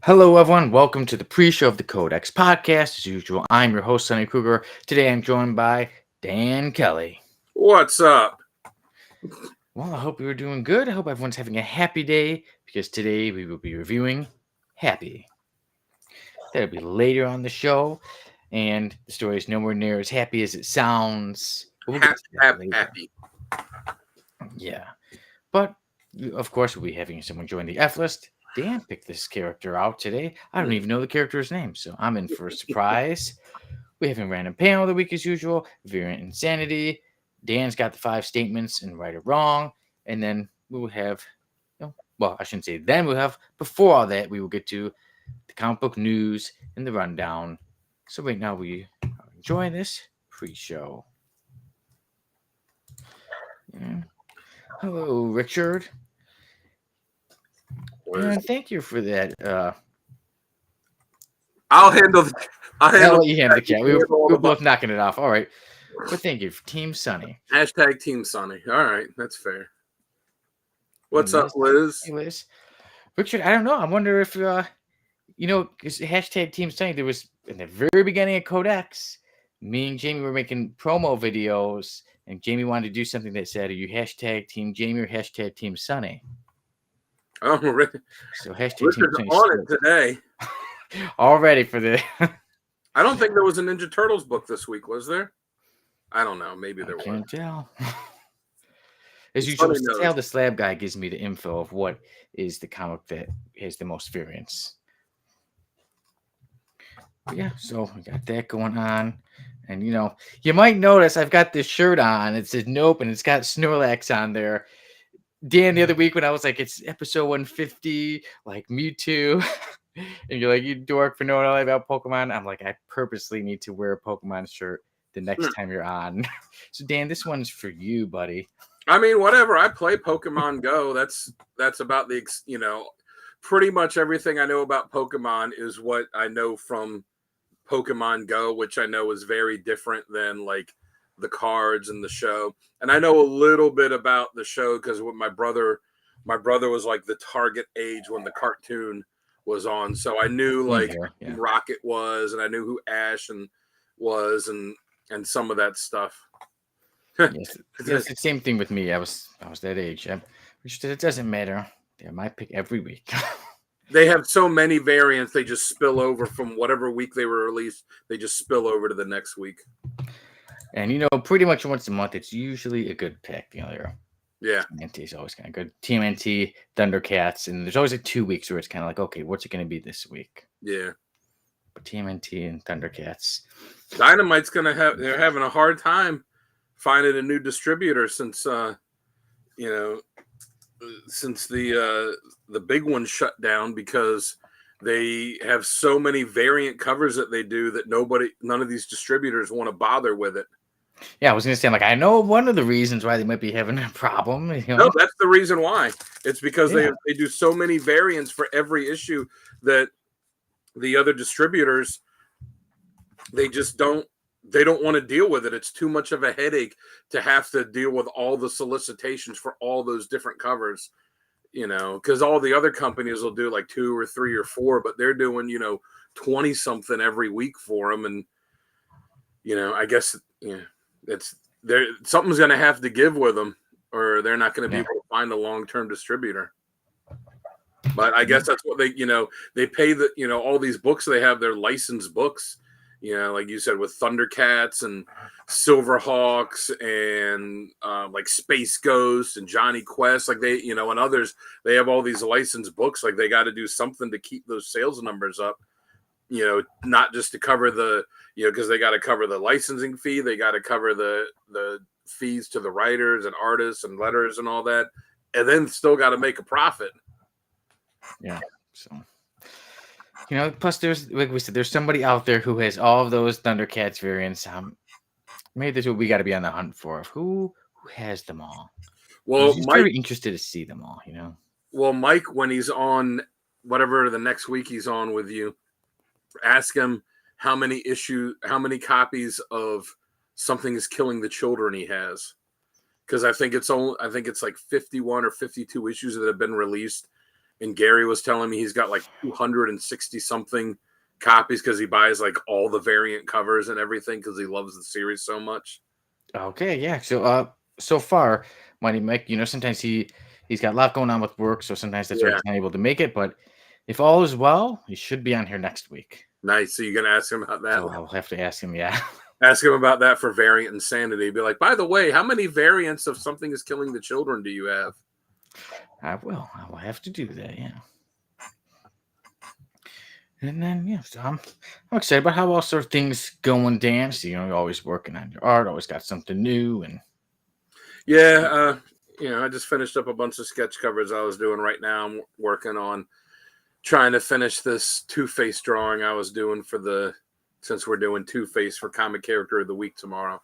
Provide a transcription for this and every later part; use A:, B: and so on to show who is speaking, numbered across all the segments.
A: Hello, everyone. Welcome to the pre-show of the Codex podcast. As usual, I'm your host, Sonny Kruger. Today, I'm joined by Dan Kelly.
B: What's up?
A: Well, I hope you're doing good. I hope everyone's having a happy day because today we will be reviewing Happy. That'll be later on the show, and the story is nowhere near as happy as it sounds. But we'll get to that later.
B: Happy.
A: Yeah, but of course, we'll be having someone join the F list. Dan picked this character out today. I don't even know the character's name, so I'm in for a surprise. We have a random panel of the week as usual, variant insanity. Dan's got the 5 statements and right or wrong. And then we will have, well, I shouldn't say then we'll have, before all that, we will get to the comic book news and the rundown. So right now we are enjoying this pre-show. Yeah. Hello, Richard. And thank you for that.
B: I'll handle the
A: I'll let you handle the cat. We're both knocking it off. All right. But thank you for Team Sunny.
B: Hashtag Team Sunny. All right. That's fair. What's up, Liz?
A: Hey, Liz. Richard, I don't know. I wonder if, because hashtag Team Sunny, there was, in the very beginning of Codex, me and Jamie were making promo videos, and Jamie wanted to do something that said, are you hashtag Team Jamie or hashtag Team Sunny?
B: Oh, really?
A: So hashtag Team Sunny.
B: On it today.
A: All ready for the...
B: I don't think there was a Ninja Turtles book this week, was there? I don't know. Maybe there was.
A: I can't tell. As usual, the slab guy gives me the info of what is the comic that has the most variants. But yeah, so we got that going on. And, you might notice I've got this shirt on. It says Nope, and it's got Snorlax on there. Dan, the other week when I was like, it's episode 150, like Mewtwo. And you're like, you dork for knowing all about Pokemon. I'm like, I purposely need to wear a Pokemon shirt the next time you're on. So, Dan, this one's for you, buddy.
B: I mean, whatever. I play Pokemon Go. That's about the, pretty much everything I know about Pokemon is what I know from Pokemon Go, which I know is very different than like the cards and the show. And I know a little bit about the show because with my brother was like the target age when the cartoon was on, so I knew like who Rocket was, and I knew who Ash was, and some of that stuff.
A: Yes, it's the same thing with me. I was that age. It doesn't matter. They're my pick every week.
B: They have so many variants; they just spill over from whatever week they were released. They just spill over to the next week.
A: And pretty much once a month, it's usually a good pick. TMNT is always kind of good. TMNT, Thundercats, and there's always like 2 weeks where it's kind of like, okay, what's it going to be this week?
B: Yeah.
A: But TMNT and Thundercats.
B: Dynamite's they're having a hard time finding a new distributor since the big one shut down because they have so many variant covers that they do that none of these distributors want to bother with it.
A: Yeah, I was going to say, I know one of the reasons why they might be having a problem.
B: No, that's the reason why. It's because they do so many variants for every issue that the other distributors, they don't want to deal with it. It's too much of a headache to have to deal with all the solicitations for all those different covers, because all the other companies will do like 2 or 3 or 4, but they're doing, 20 something every week for them. And, I guess, something's going to have to give with them or they're not going to be able to find a long-term distributor. But I guess that's what they pay all these books they have, their licensed books, like you said, with Thundercats and Silverhawks and like Space Ghost and Johnny Quest, like they, and others, they have all these licensed books. Like they got to do something to keep those sales numbers up, not just to cover the, because they got to cover the licensing fee. They got to cover the fees to the writers and artists and letters and all that. And then still got to make a profit.
A: Yeah. So, plus there's, like we said, there's somebody out there who has all of those Thundercats variants. Maybe this is what we got to be on the hunt for. Who has them all?
B: Well,
A: I'm very interested to see them all,
B: Well, Mike, when he's on whatever the next week he's on with you, ask him how many copies of Something is Killing the Children he has. Because I think it's like 51 or 52 issues that have been released. and Gary was telling me he's got like 260 something copies because he buys like all the variant covers and everything because he loves the series so much.
A: Okay, yeah. So far, Mighty Mike, sometimes he's got a lot going on with work, so sometimes that's why
B: Yeah,
A: he's not able to make it. But if all is well, he should be on here next week.
B: nice. So you're gonna ask him about that?
A: So I'll have to ask him. Yeah,
B: Ask him about that for variant insanity. Be like, by the way, how many variants of something is killing the children do you have?
A: I will. I will have to do that. Yeah. And then so I'm excited about how all sort of things going, Dan. So you're always working on your art, always got something new, and
B: Yeah, I just finished up a bunch of sketch covers I was doing right now. I'm working on trying to finish this Two-Face drawing I was doing since we're doing Two-Face for comic character of the week tomorrow.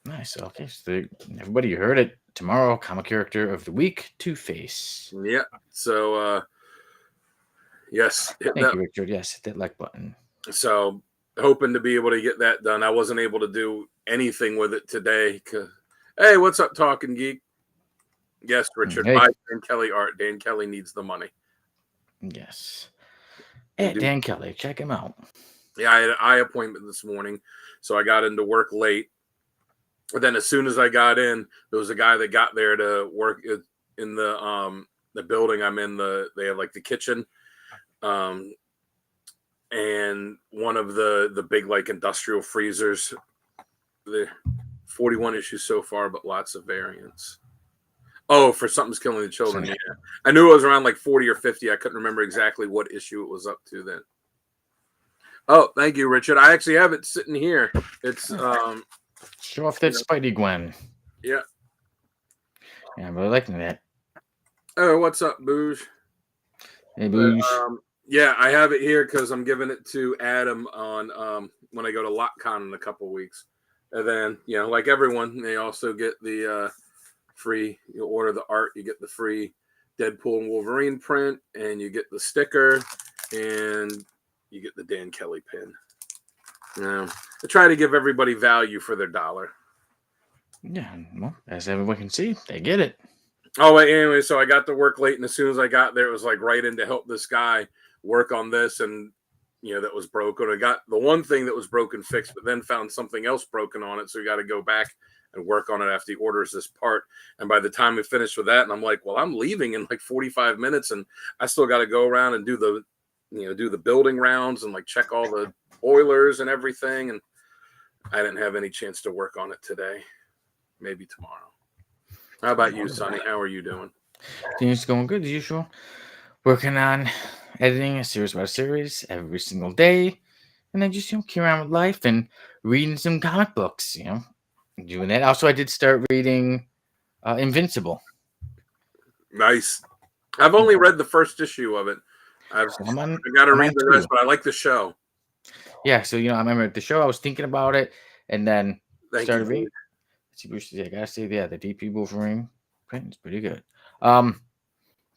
A: nice. Okay, so everybody, you heard it. Tomorrow, comic character of the week, Two-Face.
B: Yeah. So yes, hit
A: Thank
B: that.
A: you, Richard. Yes, hit that like button.
B: So hoping to be able to get that done. I wasn't able to do anything with it today. Hey, what's up, Talking Geek? Yes, Richard.
A: Hey.
B: Buy Dan Kelly art. Dan Kelly needs the money.
A: Yes. Hey, Dan Kelly, check him out.
B: Yeah, I had an eye appointment this morning, so I got into work late. But then as soon as I got in, there was a guy that got there to work in the building I'm in. They have like the kitchen, and one of the big like industrial freezers. The 41 issues so far, but lots of variants. Oh, for Something's Killing the Children. Yeah, I knew it was around like 40 or 50. I couldn't remember exactly what issue it was up to then. Oh, thank you, Richard. I actually have it sitting here. It's
A: show off that Spidey Gwen.
B: Yeah.
A: Yeah, I'm really liking that.
B: Oh, what's up, Booge?
A: Hey, Booge.
B: Yeah, I have it here because I'm giving it to Adam on when I go to LotCon in a couple weeks. And then, like everyone, they also get the free, you order the art, you get the free Deadpool and Wolverine print, and you get the sticker, and you get the Dan Kelly pin. I try to give everybody value for their dollar.
A: Yeah, well, as everyone can see, they get it.
B: Oh, wait, anyway, so I got to work late, and as soon as I got there, it was like right in to help this guy work on this, and that was broken. I got the one thing that was broken fixed, but then found something else broken on it, so we got to go back and work on it after he orders this part. And by the time we finished with that, and I'm like, well, I'm leaving in like 45 minutes, and I still got to go around and do the building rounds and like check all the boilers and everything, and I didn't have any chance to work on it today. Maybe tomorrow. How about you, Sonny? How are you doing?
A: Things going good as usual. Working on editing a series by series every single day, and then just carry on with life and reading some comic books. Doing that. Also, I did start reading Invincible.
B: Nice. I've only read the first issue of it. I've got to read the rest, but I like the show.
A: Yeah, so I remember the show. I was thinking about it, and then started reading. I gotta say, the DP Wolverine print is pretty good. But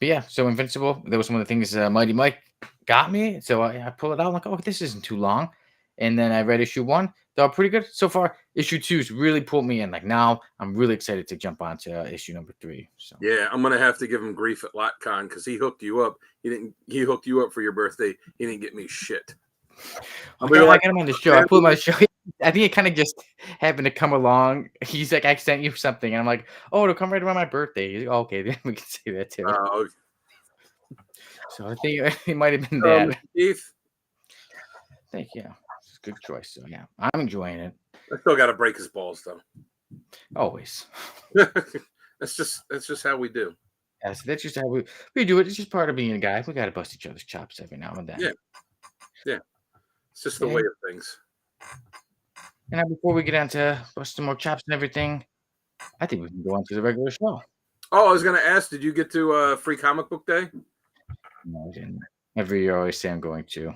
A: yeah, so Invincible. That was one of the things Mighty Mike got me. So I pulled it out. I'm like, oh, this isn't too long. And then I read issue 1. They're all pretty good so far. Issue 2's really pulled me in. Like now, I'm really excited to jump onto issue number 3. So
B: yeah, I'm gonna have to give him grief at LotCon because he hooked you up. He hooked you up for your birthday. He didn't get me shit.
A: I got him on the show. I pulled my show. I think it kind of just happened to come along. He's like, I sent you something. And I'm like, oh, it'll come right around my birthday. He's like, okay, then we can say that too. So I think it might have been that.
B: Keith.
A: Thank you. It's a good choice. So yeah, I'm enjoying it.
B: I still got to break his balls though.
A: Always.
B: That's just how we do.
A: Yeah, so that's just how we do it. It's just part of being a guy. We got to bust each other's chops every now and then.
B: Yeah. It's just the way of things.
A: And now before we get on to busting more chops and everything, I think we can go on to the regular show.
B: Oh, I was going to ask, did you get to Free Comic Book Day?
A: No, I didn't. Every year I always say I'm going to.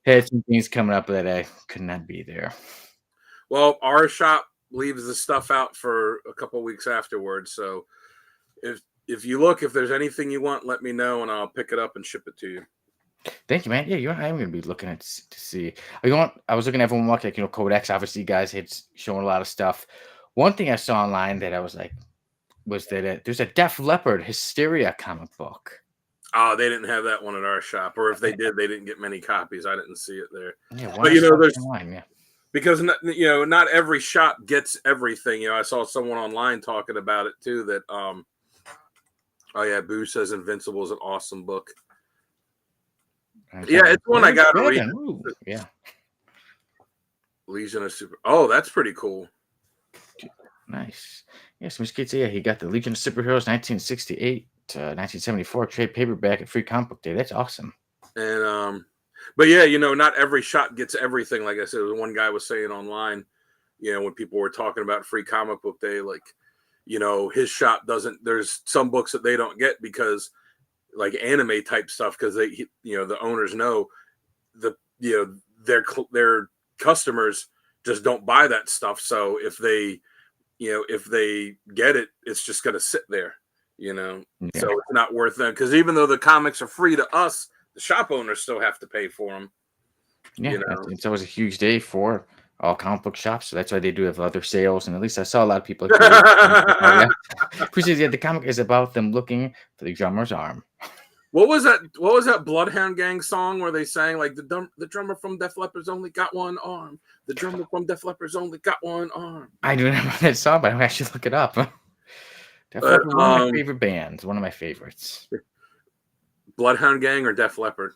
A: Had some things coming up that I could not be there.
B: Well, our shop leaves the stuff out for a couple weeks afterwards. So if you look, if there's anything you want, let me know and I'll pick it up and ship it to you.
A: Thank you, man. Yeah, I'm going to be looking at to see. I was looking at everyone like Codex. Obviously, you guys had shown a lot of stuff. One thing I saw online that I was like, was that there's a Def Leppard Hysteria comic book.
B: Oh, they didn't have that one at our shop, or if they did, they didn't get many copies. I didn't see it there.
A: Yeah,
B: But there's
A: online, yeah.
B: because not every shop gets everything. I saw someone online talking about it too. That oh yeah, Boo says Invincible is an awesome book. Yeah, it's one I gotta read.
A: Yeah.
B: Legion of Super. Oh, that's pretty cool.
A: Nice. Yes, Miss Kate, yeah, he got the Legion of Superheroes 1968 to 1974 trade paperback at Free Comic Book Day. That's awesome.
B: And but yeah, not every shop gets everything. Like I said, one guy was saying online, when people were talking about Free Comic Book Day, like, his shop doesn't. There's some books that they don't get because, like, anime type stuff, because the owners know their customers just don't buy that stuff. So if they get it, it's just going to sit there, so it's not worth them. Because even though the comics are free to us, the shop owners still have to pay for them.
A: Yeah, it's always a huge day for all comic book shops, so that's why they do have other sales. And at least I saw a lot of people. Appreciate the comic is about them looking for the drummer's arm.
B: What was that Bloodhound Gang song where they sang like the drummer from Def Leppard's only got one arm? The drummer from Def Leppard's only got one arm.
A: I do remember that song, but I actually look it up. Def Leppard, one of my favorite bands, one of my favorites.
B: Bloodhound Gang or Def Leppard?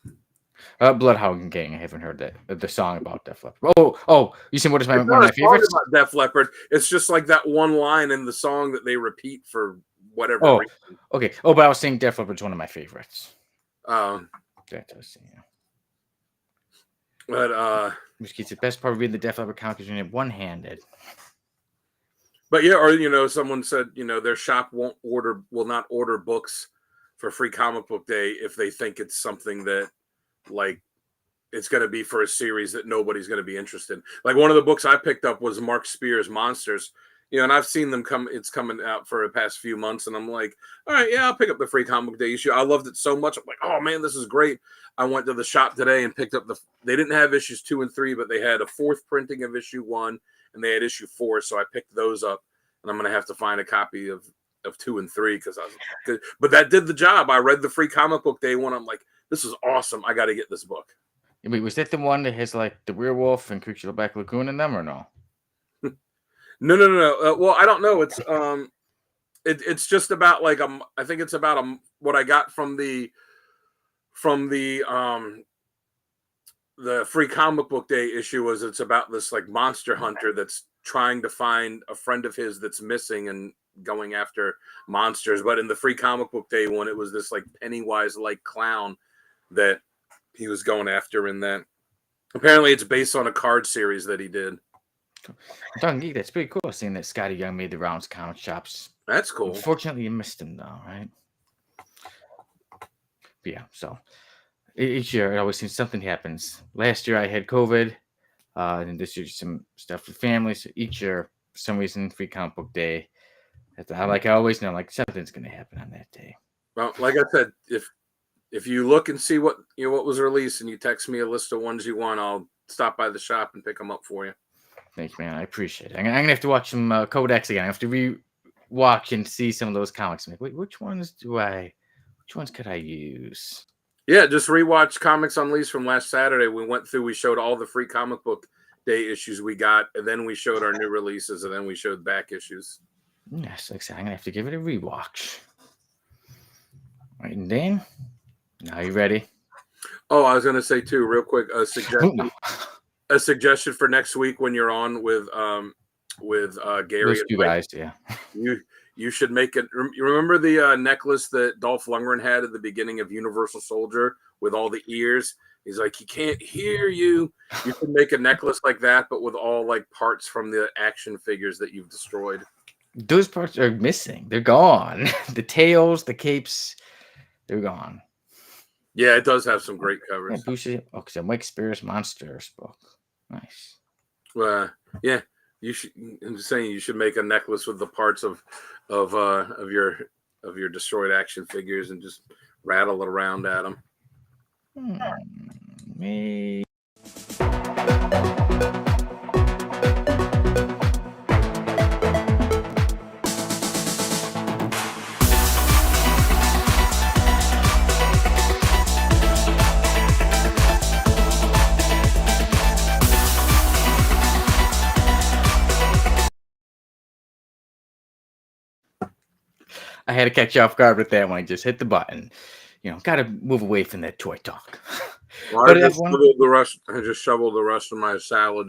A: Bloodhound Gang. I haven't heard that the song about Def Leppard. Oh, you said what is one of my favorites?
B: About Def Leppard. It's just like that one line in the song that they repeat for whatever reason.
A: Okay. Oh, but I was saying Def Leppard's one of my favorites. That does, yeah.
B: But
A: which gets the best part of reading the Def Leppard comic is when you're one-handed.
B: But yeah, or someone said their shop will not order books for Free Comic Book Day if they think it's something that, like, it's going to be for a series that nobody's going to be interested in. Like, one of the books I picked up was Mark Spear's Monsters, and I've seen them it's coming out for the past few months, and I'm like, all right, yeah, I'll pick up the Free Comic Book Day issue. I loved it so much. I'm like, oh man, this is great. I went to the shop today and picked up they didn't have issues 2 and 3, but they had a 4th printing of issue 1, and they had issue 4, so I picked those up, and I'm going to have to find a copy of 2 and 3 but that did the job. I read the Free Comic Book Day one. I'm like, this is awesome. I got to get this book.
A: Wait, was that the one that has like the werewolf and Creature of the Black Lagoon in them, or no?
B: No. Well, I don't know. It's just about like I think it's about what I got from the Free Comic Book Day issue was it's about this like monster hunter that's trying to find a friend of his that's missing and going after monsters. But in the Free Comic Book Day one, it was this like Pennywise like clown that he was going after in that. Apparently it's based on a card series that he did.
A: Talking geek, that's pretty cool seeing that Scotty Young made the rounds comic shops.
B: That's cool.
A: Unfortunately, you missed him though, right? But yeah, so each year it always seems something happens. Last year I had COVID, and this year some stuff with family. So each year, for some reason, Free Comic Book Day. I always know, like, something's going to happen on that day.
B: Well, like I said, if you look and see what what was released, and you text me a list of ones you want, I'll stop by the shop and pick them up for you.
A: Thanks, man. I appreciate it. I'm gonna have to watch some Codex again. I have to re-watch and see some of those comics. I'm like, wait, which ones could I use?
B: Yeah, just rewatch Comics Unleashed from last Saturday. We showed all the Free Comic Book Day issues we got, and then we showed our new releases, and then we showed back issues.
A: Yes, like I said, I'm gonna have to give it a rewatch. All right, and then, now you ready?
B: Oh, I was gonna say too, real quick, a suggestion for next week when you're on with Gary.
A: Those two guys, yeah.
B: You should make it. You remember the necklace that Dolph Lundgren had at the beginning of Universal Soldier with all the ears? He's like, he can't hear you. You can make a necklace like that, but with all like parts from the action figures that you've destroyed.
A: Those parts are missing. They're gone. The tails, the capes, they're gone.
B: Yeah, it does have some great covers.
A: Yeah, because Mike Spears Monsters book. Nice.
B: Yeah. You should. I'm just saying you should make a necklace with the parts of your destroyed action figures and just rattle it around at them.
A: Me. I had to catch you off guard with that one. I just hit the button. Got to move away from that toy talk.
B: Well,
A: But everyone,
B: I just shoveled the rest of my salad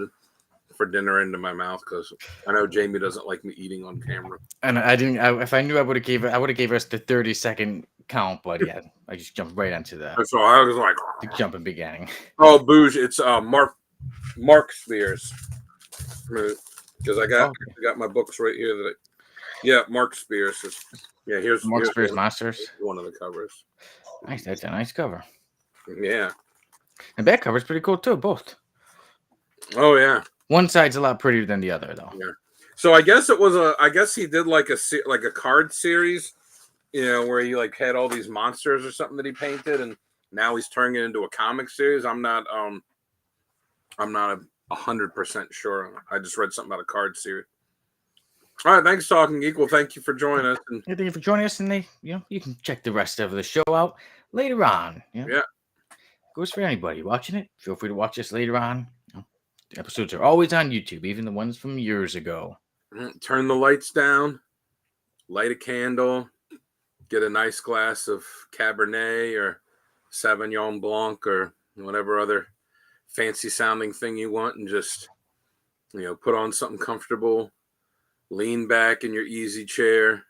B: for dinner into my mouth because I know Jamie doesn't like me eating on camera.
A: and I didn't. If I knew, I would have gave us the 30-second count. But yeah, I just jumped right onto the
B: And so I was like,
A: jumping beginning.
B: "Oh, booze!" It's Mark Spears because I got my books right here. Mark Spears. Here's
A: Mark Spears Monsters.
B: one of the covers.
A: Nice, that's a nice cover.
B: Yeah,
A: and back cover's pretty cool too. Both.
B: Oh yeah.
A: One side's a lot prettier than the other, though.
B: Yeah. So I guess I guess he did like a card series, where he like had all these monsters or something that he painted, and now he's turning it into a comic series. I'm not 100% sure. I just read something about a card series. All right, thanks, Talking Geek. Well, thank you for joining us. And
A: thank you for joining us, and you can check the rest of the show out later on.
B: Yeah.
A: Goes for anybody watching it. Feel free to watch us later on. The episodes are always on YouTube, even the ones from years ago.
B: Turn the lights down, light a candle, get a nice glass of Cabernet or Sauvignon Blanc or whatever other fancy sounding thing you want, and just put on something comfortable, lean back in your easy chair,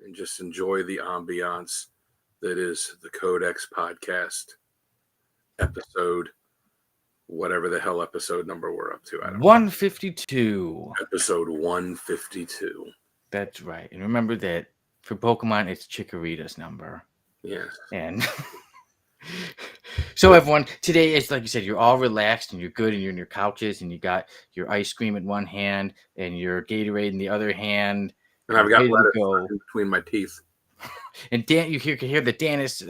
B: and just enjoy the ambiance that is the Codex Podcast episode, whatever the hell episode number we're up to. I don't know.
A: 152.
B: Episode 152.
A: That's right. And remember that for Pokemon, it's Chikorita's number.
B: Yes.
A: And so everyone, today it's like you said, you're all relaxed and you're good, and you're in your couches, and you got your ice cream in one hand and your Gatorade in the other hand.
B: And I've got lettuce in between my teeth.
A: And Dan, you can hear that Dan is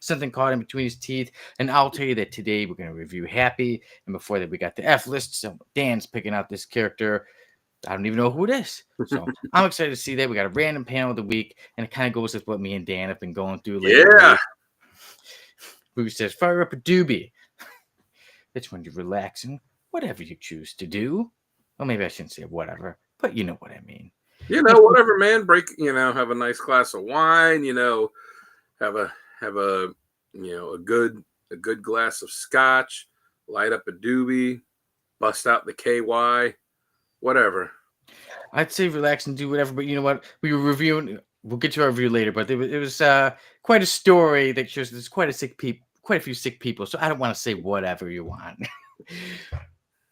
A: something caught in between his teeth. And I'll tell you that today we're going to review Happy. And before that, we got the F list. So Dan's picking out this character. I don't even know who it is. So I'm excited to see that. We got a random panel of the week, and it kind of goes with what me and Dan have been going through lately.
B: Yeah.
A: Who says, fire up a doobie. It's when you're relaxing, whatever you choose to do. Well, maybe I shouldn't say whatever, but you know what I mean.
B: Whatever, man. Have a nice glass of wine, have a good glass of scotch, light up a doobie, bust out the KY, whatever.
A: I'd say relax and do whatever, but you know what? We were reviewing. We'll get to our review later, but it was quite a story that shows there's quite a few sick people. So I don't want to say whatever you want.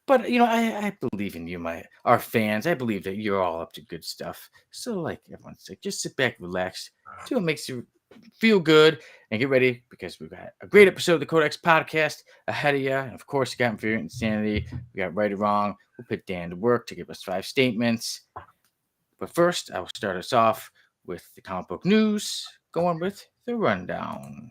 A: But I believe in you, our fans. I believe that you're all up to good stuff. So, like everyone said, just sit back, relax, do what makes you feel good, and get ready, because we've got a great episode of the Codex Podcast ahead of you. And of course, you got Fear and Insanity. We got Right or Wrong. We'll put Dan to work to give us 5 statements. But first, I will start us off with the comic book news, going with the rundown.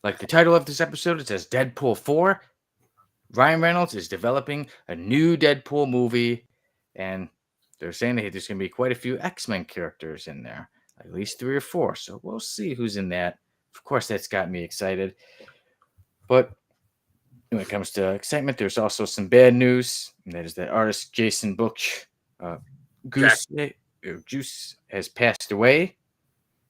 A: Like the title of this episode, it says Deadpool 4. Ryan Reynolds is developing a new Deadpool movie, and they're saying that there's going to be quite a few X-Men characters in there, at least 3 or 4. So we'll see who's in that. Of course, that's got me excited. But when it comes to excitement, there's also some bad news, and that is that artist Jason Butch, Juice, has passed away.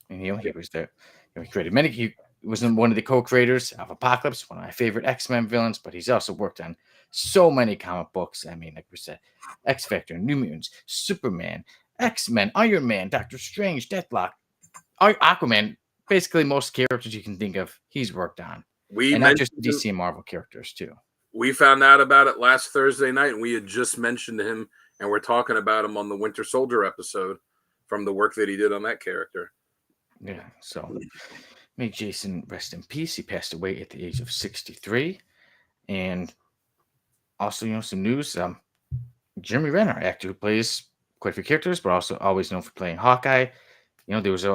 A: And he was there. He created many. He was one of the co-creators of Apocalypse, one of my favorite X-Men villains, but he's also worked on so many comic books. I mean, like we said, X-Factor, New Mutants, Superman, X-Men, Iron Man, Doctor Strange, Deathlock, Aquaman. Basically, most characters you can think of, he's worked on. And not just DC and Marvel characters, too.
B: We found out about it last Thursday night, and we had just mentioned him, and we're talking about him on the Winter Soldier episode from the work that he did on that character.
A: Yeah, so may Jason rest in peace. He passed away at the age of 63. And also, some news. Jeremy Renner, actor who plays quite a few characters, but also always known for playing Hawkeye. There was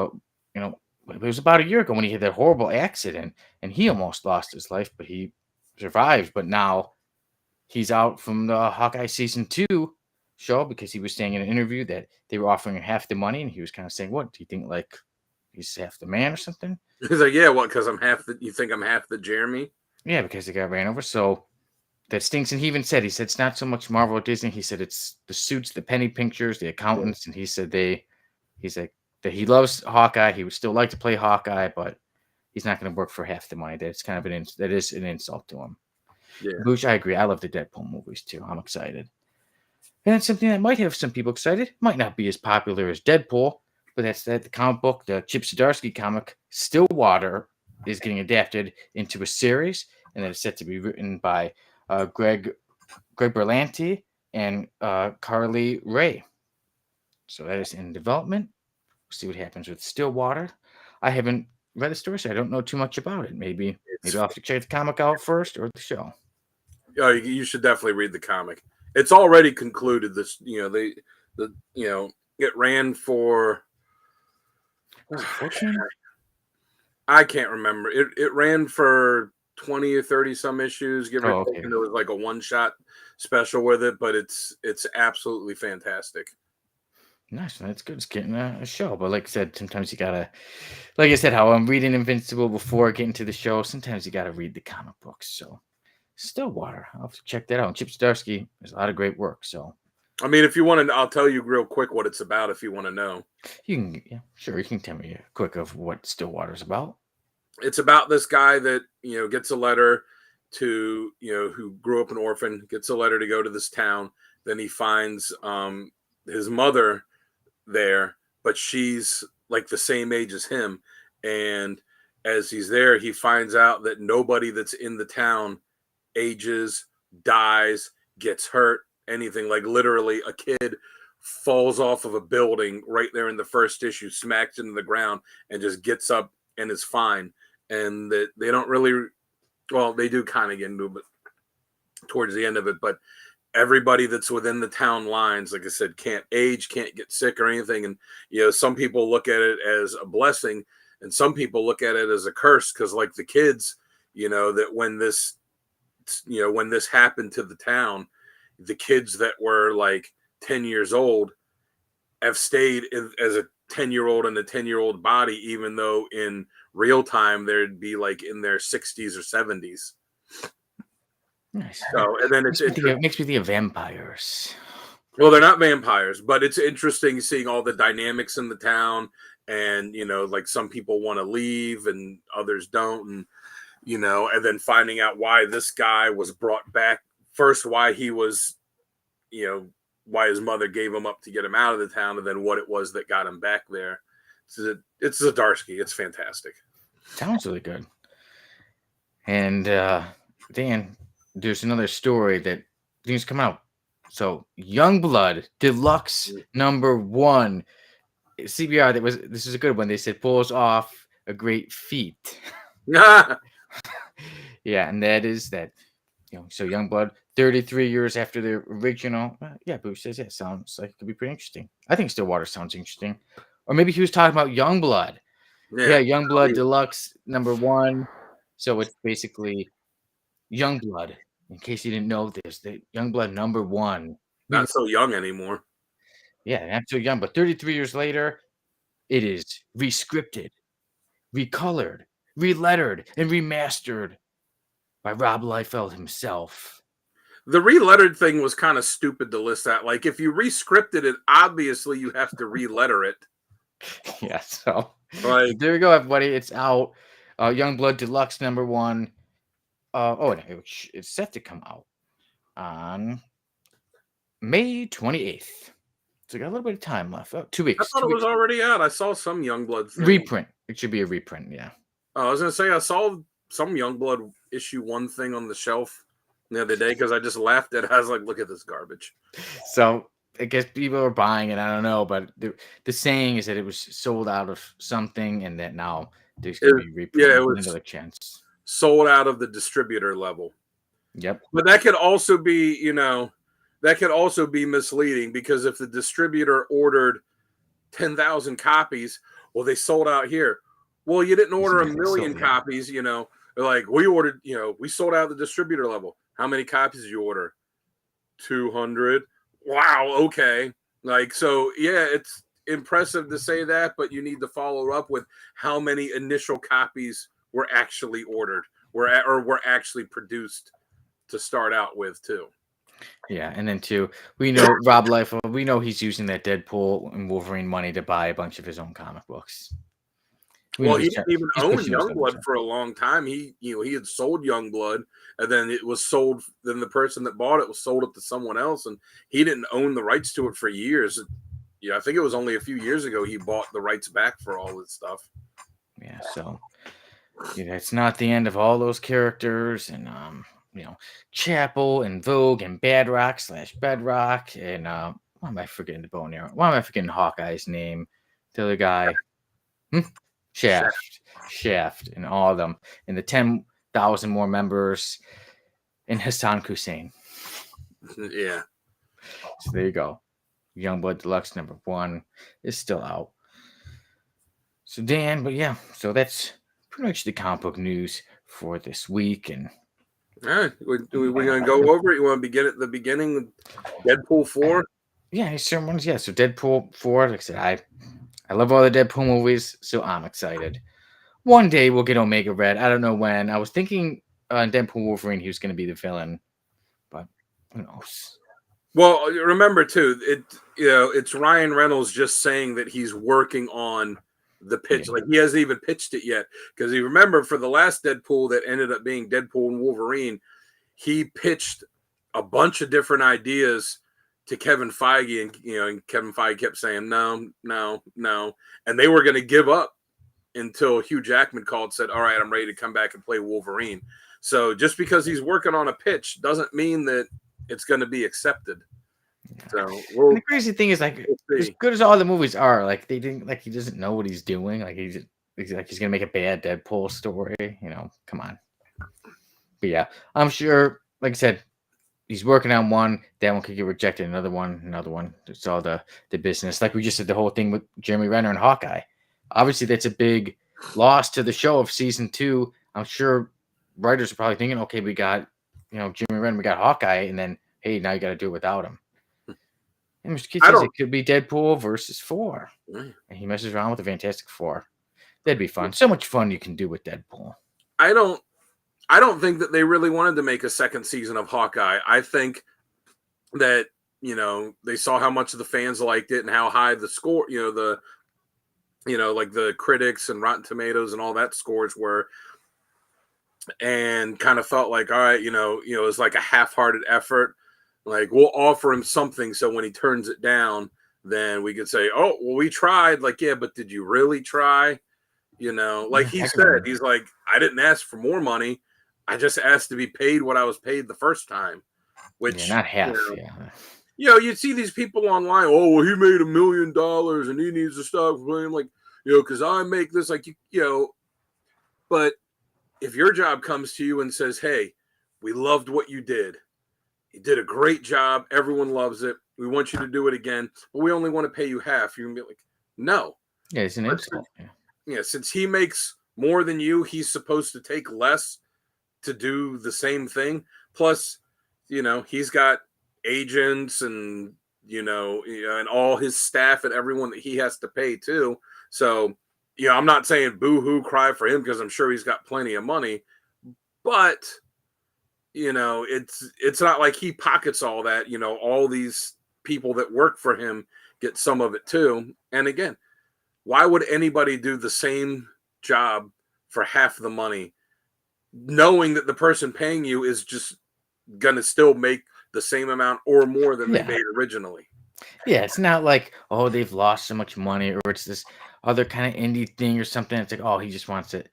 A: it was about a year ago when he had that horrible accident, and he almost lost his life, but he survived. But now he's out from the Hawkeye season 2 show, because he was saying in an interview that they were offering him half the money, and he was kind of saying, "What do you think? Like, he's half the man or something?"
B: He's like, "Yeah, what? Because you think I'm half the Jeremy?"
A: Yeah, because he got ran over. So that stinks. And he said it's not so much Marvel or Disney. He said it's the suits, the penny pinchers, the accountants, and he said he's like that he loves Hawkeye. He would still like to play Hawkeye, but he's not going to work for half the money. That's kind of that is an insult to him.
B: Yeah.
A: Which I agree. I love the Deadpool movies too. I'm excited. And that's something that might have some people excited. Might not be as popular as Deadpool, but that's that the comic book, the Chip Zdarsky comic, Stillwater, is getting adapted into a series, and it's set to be written by Greg Berlanti and Carly Ray. So that is in development. We'll see what happens with Stillwater. I haven't read the story, so I don't know too much about it. Maybe I'll have to check the comic out first or the show.
B: Oh, you should definitely read the comic. It's already concluded. This, it ran for. I can't remember. It ran for 20 or 30 some issues. Give or take, and there was like a one shot special with it, but it's absolutely fantastic.
A: Nice, that's good. It's getting a show, but like I said, sometimes you gotta, like I said, how I'm reading Invincible before getting to the show. Sometimes you gotta read the comic books. So Stillwater, I'll have to check that out. And Chip Zdarsky, there's a lot of great work. So,
B: I mean, if you want to, I'll tell you real quick what it's about. If you want to know,
A: you can tell me quick of what Stillwater's about.
B: It's about this guy that gets a letter to who grew up an orphan, gets a letter to go to this town. Then he finds his mother there, but she's like the same age as him. And as he's there, he finds out that nobody that's in the town ages, dies, gets hurt, anything. Like literally a kid falls off of a building right there in the first issue, smacks into the ground, and just gets up and is fine. And that they don't really, well, they do kind of get into it towards the end of it, but everybody that's within the town lines, like I said, can't age, can't get sick or anything. And, some people look at it as a blessing and some people look at it as a curse. Cause like the kids, that when this happened to the town, the kids that were like 10 years old have stayed as a 10-year-old in a 10-year-old body, even though in real time, they'd be like in their 60s or 70s.
A: Nice.
B: So, and then
A: it makes me think of vampires.
B: Well, they're not vampires, but it's interesting seeing all the dynamics in the town, and like some people want to leave and others don't, and and then finding out why this guy was brought back first, why he was, why his mother gave him up to get him out of the town, and then what it was that got him back there. So it's Zdarsky. It's fantastic.
A: Sounds really good. And Dan, there's another story that things come out. So Youngblood Deluxe #1 CBR. This is a good one. They said pulls off a great feat. Yeah, and that is that. So Youngblood, 33 years after the original. Boosh says sounds like it could be pretty interesting. I think Stillwater sounds interesting, or maybe he was talking about Youngblood. Yeah, Youngblood Deluxe #1. So it's basically Youngblood. In case you didn't know this, the Youngblood #1.
B: Not so young anymore.
A: Yeah, not so young, but 33 years later, it is rescripted, recolored, relettered, and remastered by Rob Liefeld himself.
B: The relettered thing was kind of stupid to list that. Like, if you rescripted it, obviously you have to reletter it.
A: Yeah, so there we go, everybody. It's out. Youngblood Deluxe #1. It's set to come out on May 28th. So we got a little bit of time left. 2 weeks.
B: I thought it was already out. I saw some Youngblood thing.
A: Reprint. It should be a reprint, yeah.
B: I was going to say, I saw some Youngblood issue 1 thing on the shelf the other day because I just laughed at it. I was like, look at this garbage.
A: So I guess people are buying it. I don't know, but the saying is that it was sold out of something and that now there's going to be reprint.
B: Yeah, it was
A: another chance.
B: Sold out of the distributor level.
A: Yep.
B: But that could also be, misleading because if the distributor ordered 10,000 copies, well, they sold out here. Well, you didn't order 1 million copies, They're like, we ordered, we sold out the distributor level. How many copies did you order? 200. Wow, okay. Like, so, yeah, it's impressive to say that, but you need to follow up with how many initial copies were actually ordered, were actually produced to start out with too.
A: Yeah, and then two, we know Rob Liefeld. We know he's using that Deadpool and Wolverine money to buy a bunch of his own comic books.
B: Well, he didn't even
A: he's
B: own
A: pushing those numbers
B: Youngblood
A: up.
B: for a long time. He had sold Youngblood, and then it was sold. Then the person that bought it was sold it to someone else, and he didn't own the rights to it for years. Yeah, I think it was only a few years ago he bought the rights back for all this stuff.
A: Yeah, so it's not the end of all those characters, and Chapel and Vogue and Badrock / Bedrock, and why am I forgetting the Bone Arrow? Why am I forgetting Hawkeye's name? The other guy, Shaft, and all of them, and the 10,000 more members, and Hassan Hussein.
B: Yeah.
A: So there you go. Youngblood Deluxe #1 is still out. So Dan, but yeah, so that's pretty much the comic book news for this week. And
B: all right, we're going to go over it. You want to begin at the beginning with Deadpool 4?
A: Yeah, any certain ones? Yeah, so Deadpool 4, like I said, I love all the Deadpool movies, so I'm excited. One day we'll get Omega Red. I don't know when. I was thinking Deadpool Wolverine, he was going to be the villain, but who knows?
B: Well, remember too, it's Ryan Reynolds just saying that he's working on the pitch.
A: Yeah.
B: Like he hasn't even pitched it yet. Because you remember for the last Deadpool that ended up being Deadpool and Wolverine, he pitched a bunch of different ideas to Kevin Feige, and Kevin Feige kept saying no, and they were going to give up until Hugh Jackman called and said, "All right, I'm ready to come back and play Wolverine." So just because he's working on a pitch doesn't mean that it's going to be accepted.
A: Yeah.
B: So
A: and the crazy thing is, like, as good as all the movies are, like they didn't, like he doesn't know what he's doing. Like he's gonna make a bad Deadpool story. Come on. But yeah, I'm sure. Like I said, he's working on one. That one could get rejected. Another one. It's all the business. Like we just said, the whole thing with Jeremy Renner and Hawkeye. Obviously, that's a big loss to the show of season 2. I'm sure writers are probably thinking, okay, we got Jeremy Renner, we got Hawkeye, and then hey, now you got to do it without him. And Mr. Keith says it could be Deadpool versus 4, and he messes around with the Fantastic Four. That'd be fun. So much fun you can do with Deadpool.
B: I don't think that they really wanted to make a second season of Hawkeye. I think that they saw how much of the fans liked it and how high the score, like the critics and Rotten Tomatoes and all that scores were, and kind of felt like, all right, it was like a half-hearted effort. Like, we'll offer him something so when he turns it down, then we could say, oh, well, we tried. Like, yeah, but did you really try? Like he said, he's like, I didn't ask for more money. I just asked to be paid what I was paid the first time. Which,
A: not half,
B: you see these people online, oh, well, he made $1 million and he needs to stop playing, like, because I make this, like, but if your job comes to you and says, hey, we loved what you did. You did a great job. Everyone loves it. We want you to do it again, but we only want to pay you half. You're going to be like, no.
A: Yeah, it's an insult.
B: Yeah, since he makes more than you, he's supposed to take less to do the same thing. Plus, he's got agents and, and all his staff and everyone that he has to pay too. So, I'm not saying boo-hoo cry for him because I'm sure he's got plenty of money, but it's not like he pockets all that. All these people that work for him get some of it too. And again, why would anybody do the same job for half the money, knowing that the person paying you is just gonna still make the same amount or more than they made originally?
A: Yeah, it's not like, oh, they've lost so much money, or it's this other kind of indie thing or something. It's like, oh, he just wants it.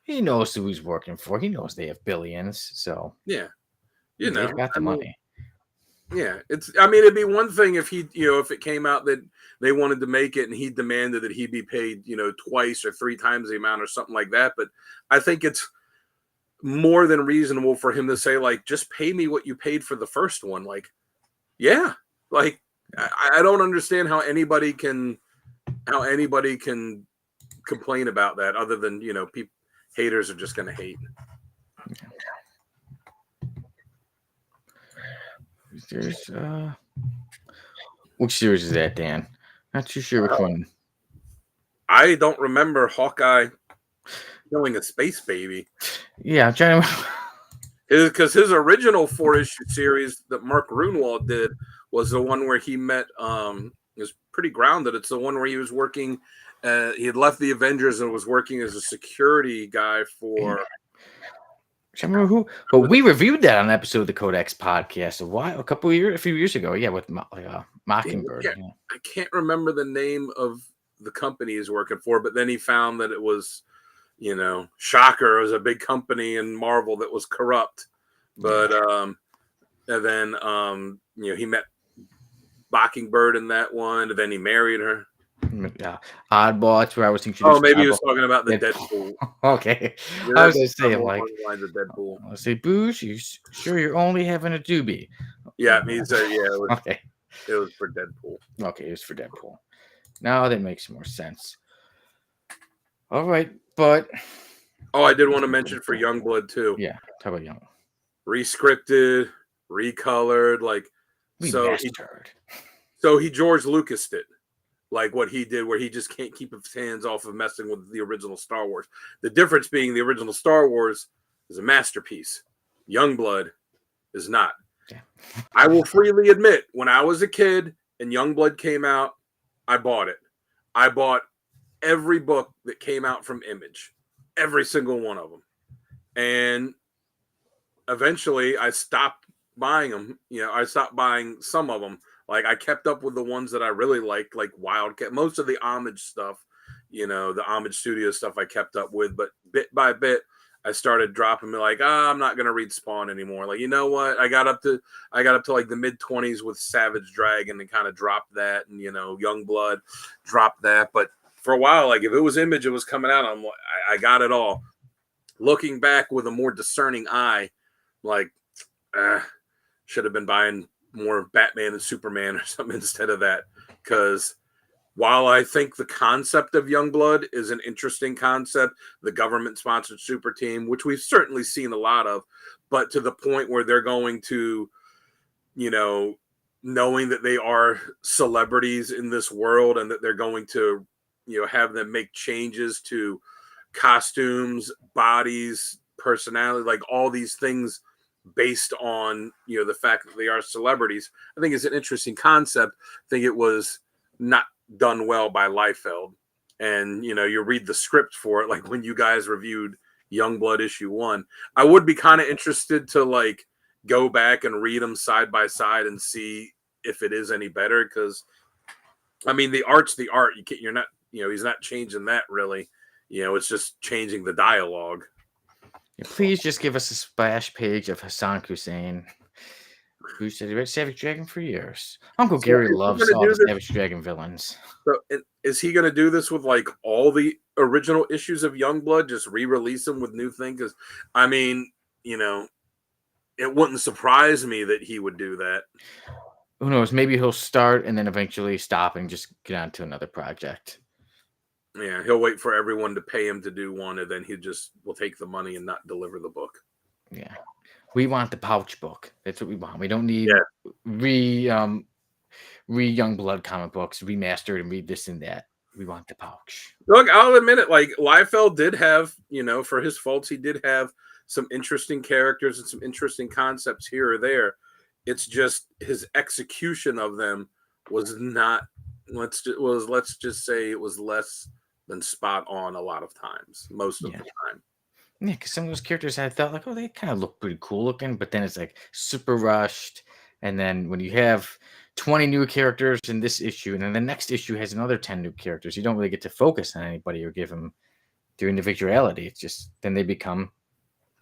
A: He knows who he's working for. He knows they have billions. So
B: yeah,
A: they've got the money.
B: Yeah, it'd be one thing if he, if it came out that they wanted to make it and he demanded that he be paid, twice or 3 times the amount or something like that. But I think it's more than reasonable for him to say, like, just pay me what you paid for the first one. Like, yeah, like I don't understand how anybody can complain about that other than, people, haters are just going to hate.
A: There's which series is that, Dan? Not too sure which one.
B: I don't remember Hawkeye killing a space baby.
A: Yeah, I'm trying to.
B: Because his original 4-issue series that Mark Runewald did was the one where he met. It was pretty grounded. It's the one where he was working. He had left the Avengers and was working as a security guy for.
A: I remember who, but we reviewed that on an episode of the Codex podcast a few years ago. Yeah, with Mockingbird.
B: I can't remember the name of the company he's working for, but then he found that it was, Shocker was a big company in Marvel that was corrupt. But and then he met Mockingbird in that one, and then he married her.
A: Yeah, Oddball. That's where I was thinking.
B: Oh, maybe he was talking about the Deadpool.
A: Okay, I was just saying
B: like the Deadpool.
A: I say, Boosh, you sure you're only having a doobie?
B: Yeah, he said, it was,
A: okay.
B: It was for Deadpool.
A: Okay, it was for Deadpool. Now that makes more sense. All right, but
B: I did want to mention for Youngblood too.
A: Yeah, talk about Young.
B: Rescripted, recolored, so he George Lucased it. Like what he did, where he just can't keep his hands off of messing with the original Star Wars. The difference being the original Star Wars is a masterpiece. Youngblood is not.
A: Yeah.
B: I will freely admit, when I was a kid and Youngblood came out, I bought it. I bought every book that came out from Image, every single one of them. And eventually I stopped buying them. I stopped buying some of them. Like I kept up with the ones that I really liked, like Wildcat. Most of the Homage stuff, the Homage Studio stuff I kept up with. But bit by bit, I started dropping me like, I'm not gonna read Spawn anymore. Like, you know what? I got up to like the mid-20s with Savage Dragon and kind of dropped that, and Youngblood dropped that. But for a while, like if it was Image, it was coming out. I got it all. Looking back with a more discerning eye, like should have been buying more Batman and Superman or something instead of that. Because while I think the concept of Youngblood is an interesting concept, the government-sponsored super team, which we've certainly seen a lot of, but to the point where they're going to, knowing that they are celebrities in this world and that they're going to, have them make changes to costumes, bodies, personality, like all these things based on the fact that they are celebrities. I think it's an interesting concept. I think it was not done well by Liefeld, and you read the script for it, like when you guys reviewed Youngblood issue 1. I would be kind of interested to like go back and read them side by side and see if it is any better, because I mean the art's the art. You're not he's not changing that really. It's just changing the dialogue.
A: Please just give us a splash page of Hassan Hussein, who said he read Savage Dragon for years. Uncle Gary loves all the Savage Dragon villains.
B: So is he going to do this with like all the original issues of Youngblood, just re-release them with new things? Because I mean, it wouldn't surprise me that he would do that.
A: Who knows? Maybe he'll start and then eventually stop and just get on to another project.
B: Yeah, he'll wait for everyone to pay him to do one, and then he just will take the money and not deliver the book.
A: Yeah, we want the pouch book. That's what we want. We don't need Youngblood comic books remastered and read this and that. We want the pouch.
B: Look, I'll admit it. Like Liefeld did have, for his faults, he did have some interesting characters and some interesting concepts here or there. It's just his execution of them was not. Let's just say it was less than spot on a lot of times, most of the time.
A: Yeah, because some of those characters I felt like, they kind of look pretty cool looking, but then it's like super rushed. And then when you have 20 new characters in this issue, and then the next issue has another 10 new characters, you don't really get to focus on anybody or give them their individuality. It's just then they become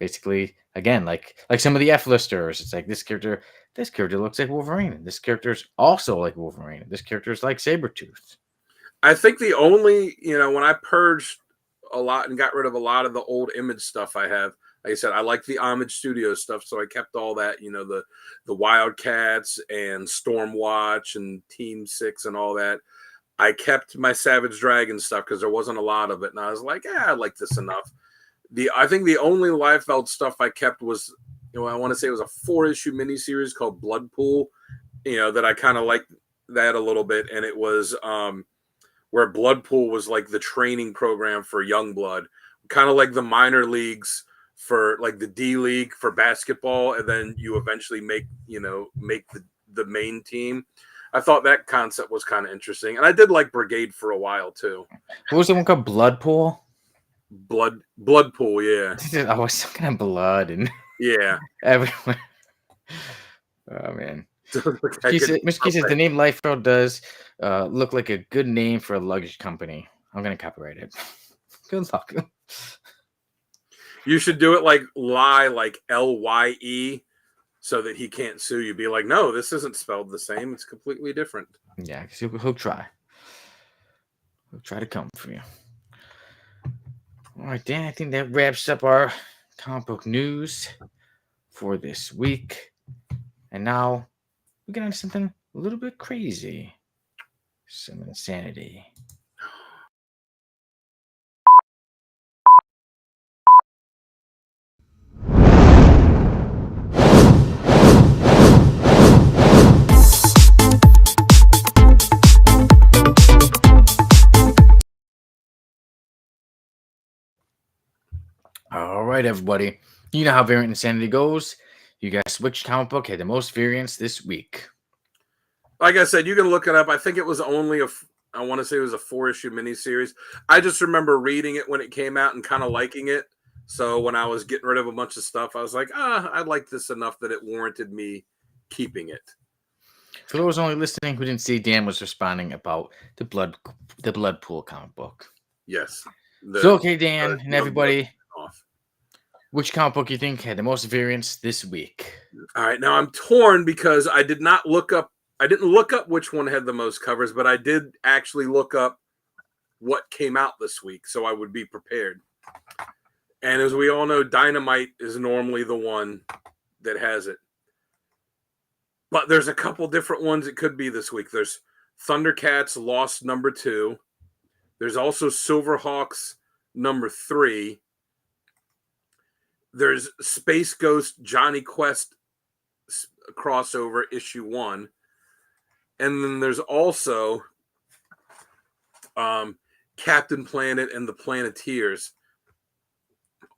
A: basically again like some of the F-listers. It's like this character looks like Wolverine, and this character's also like Wolverine, and this character's like Sabretooth.
B: I think the only, when I purged a lot and got rid of a lot of the old Image stuff I have, like I said, I like the Homage Studio stuff, so I kept all that, the Wildcats and Stormwatch and Team 6 and all that. I kept my Savage Dragon stuff because there wasn't a lot of it, and I was like, I like this enough. I think the only Liefeld stuff I kept was, I want to say it was a 4-issue miniseries called Bloodpool, that I kind of liked that a little bit, and it was where Bloodpool was like the training program for Youngblood, kind of like the minor leagues for like the D League for basketball, and then you eventually make the main team. I thought that concept was kind of interesting, and I did like Brigade for a while too.
A: What was the one called? Blood Pool?
B: Blood Pool, yeah.
A: I was some kind of blood and
B: Yeah.
A: everywhere. Oh man.
B: I
A: Mr.
B: could-
A: Key says the name Lifetrail does look like a good name for a luggage company. I'm gonna copyright it. Good luck.
B: You should do it like Lye, so that he can't sue you. Be like, no, this isn't spelled the same. It's completely different.
A: Yeah, because he'll try. He'll try to come for you. All right, Dan, I think that wraps up our comic book news for this week. And now we get on to something a little bit crazy. Some insanity. All right, everybody. You know how variant insanity goes. You guys, which comic book had the most variants this week?
B: Like I said, you can look it up. I think it was only I want to say it was a 4-issue miniseries. I just remember reading it when it came out and kind of liking it. So when I was getting rid of a bunch of stuff, I was like, I like this enough that it warranted me keeping it.
A: For those only listening who didn't see, Dan was responding about the blood pool comic book.
B: Yes.
A: So okay, Dan and everybody,
B: off.
A: which comic book you think had the most variants this week?
B: All right, now I'm torn because I didn't look up which one had the most covers, but I did actually look up what came out this week, so I would be prepared. And as we all know, Dynamite is normally the one that has it. But there's a couple different ones it could be this week. There's Thundercats Lost #2. There's also Silverhawks #3. There's Space Ghost Johnny Quest crossover issue 1. And then there's also Captain Planet and the Planeteers.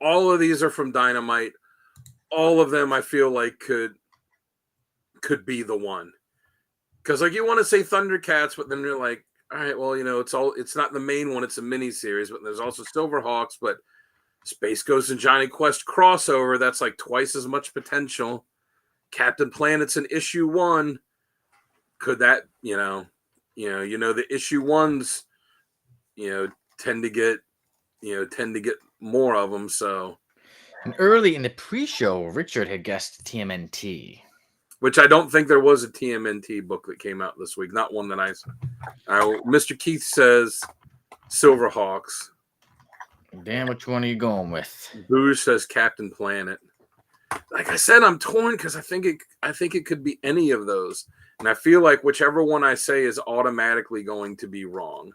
B: All of these are from Dynamite. All of them I feel like could be the one. Because like you want to say Thundercats, but then you're like, all right, well, it's not the main one, it's a mini series, but there's also Silverhawks, but Space Ghost and Johnny Quest crossover, that's like twice as much potential. Captain Planet's an issue 1. Could that, the issue 1s, tend to get more of them. So,
A: And early in the pre-show, Richard had guessed TMNT,
B: which I don't think there was a TMNT book that came out this week. Not one that I saw. Mr. Keith says Silverhawks.
A: Dan, which one are you going with?
B: Booze says Captain Planet. Like I said, I'm torn because I think it could be any of those. And I feel like whichever one I say is automatically going to be wrong.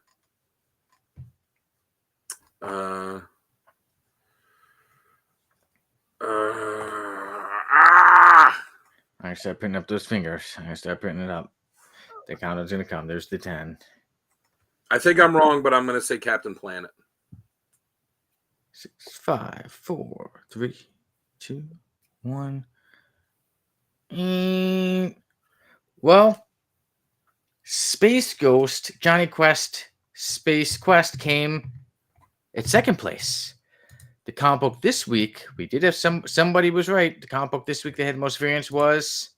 A: I start putting up those fingers. I start putting it up. The countdown's going to come. There's the 10.
B: I think I'm wrong, but I'm going to say Captain Planet.
A: 6, 5, 4, 3, 2, 1. Well, Space Ghost, Johnny Quest, Space Quest came at second place. The comic book this week, we did have somebody was right. The comic book this week that had the most variants was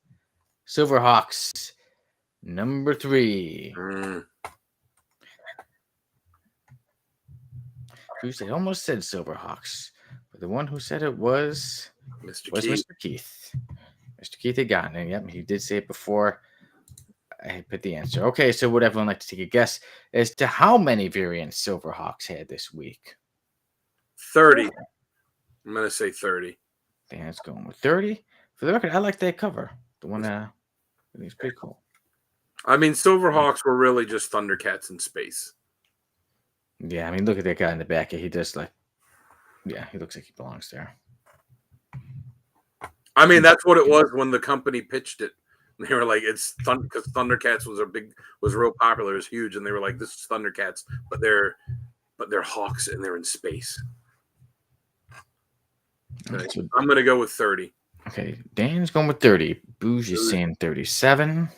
A: Silverhawks, #3. Who said almost said Silverhawks, but the one who said it was Mr. Keith. Mr. Keith had gotten it. Yep, he did say it before I had put the answer. Okay, so would everyone like to take a guess as to how many variants Silverhawks had this week?
B: 30. I'm going to say 30.
A: Dan's going with 30. For the record, I like that cover. The one that I think is pretty cool.
B: I mean, Silverhawks were really just Thundercats in space.
A: Yeah, I mean, look at that guy in the back. He does he looks like he belongs there.
B: I mean, that's what it was when the company pitched it. They were like, it's because Thundercats was real popular, it was huge, and they were like, this is Thundercats, but they're hawks and they're in space. Okay. I'm going to go with 30.
A: Okay, Dan's going with 30. Booge is saying 37.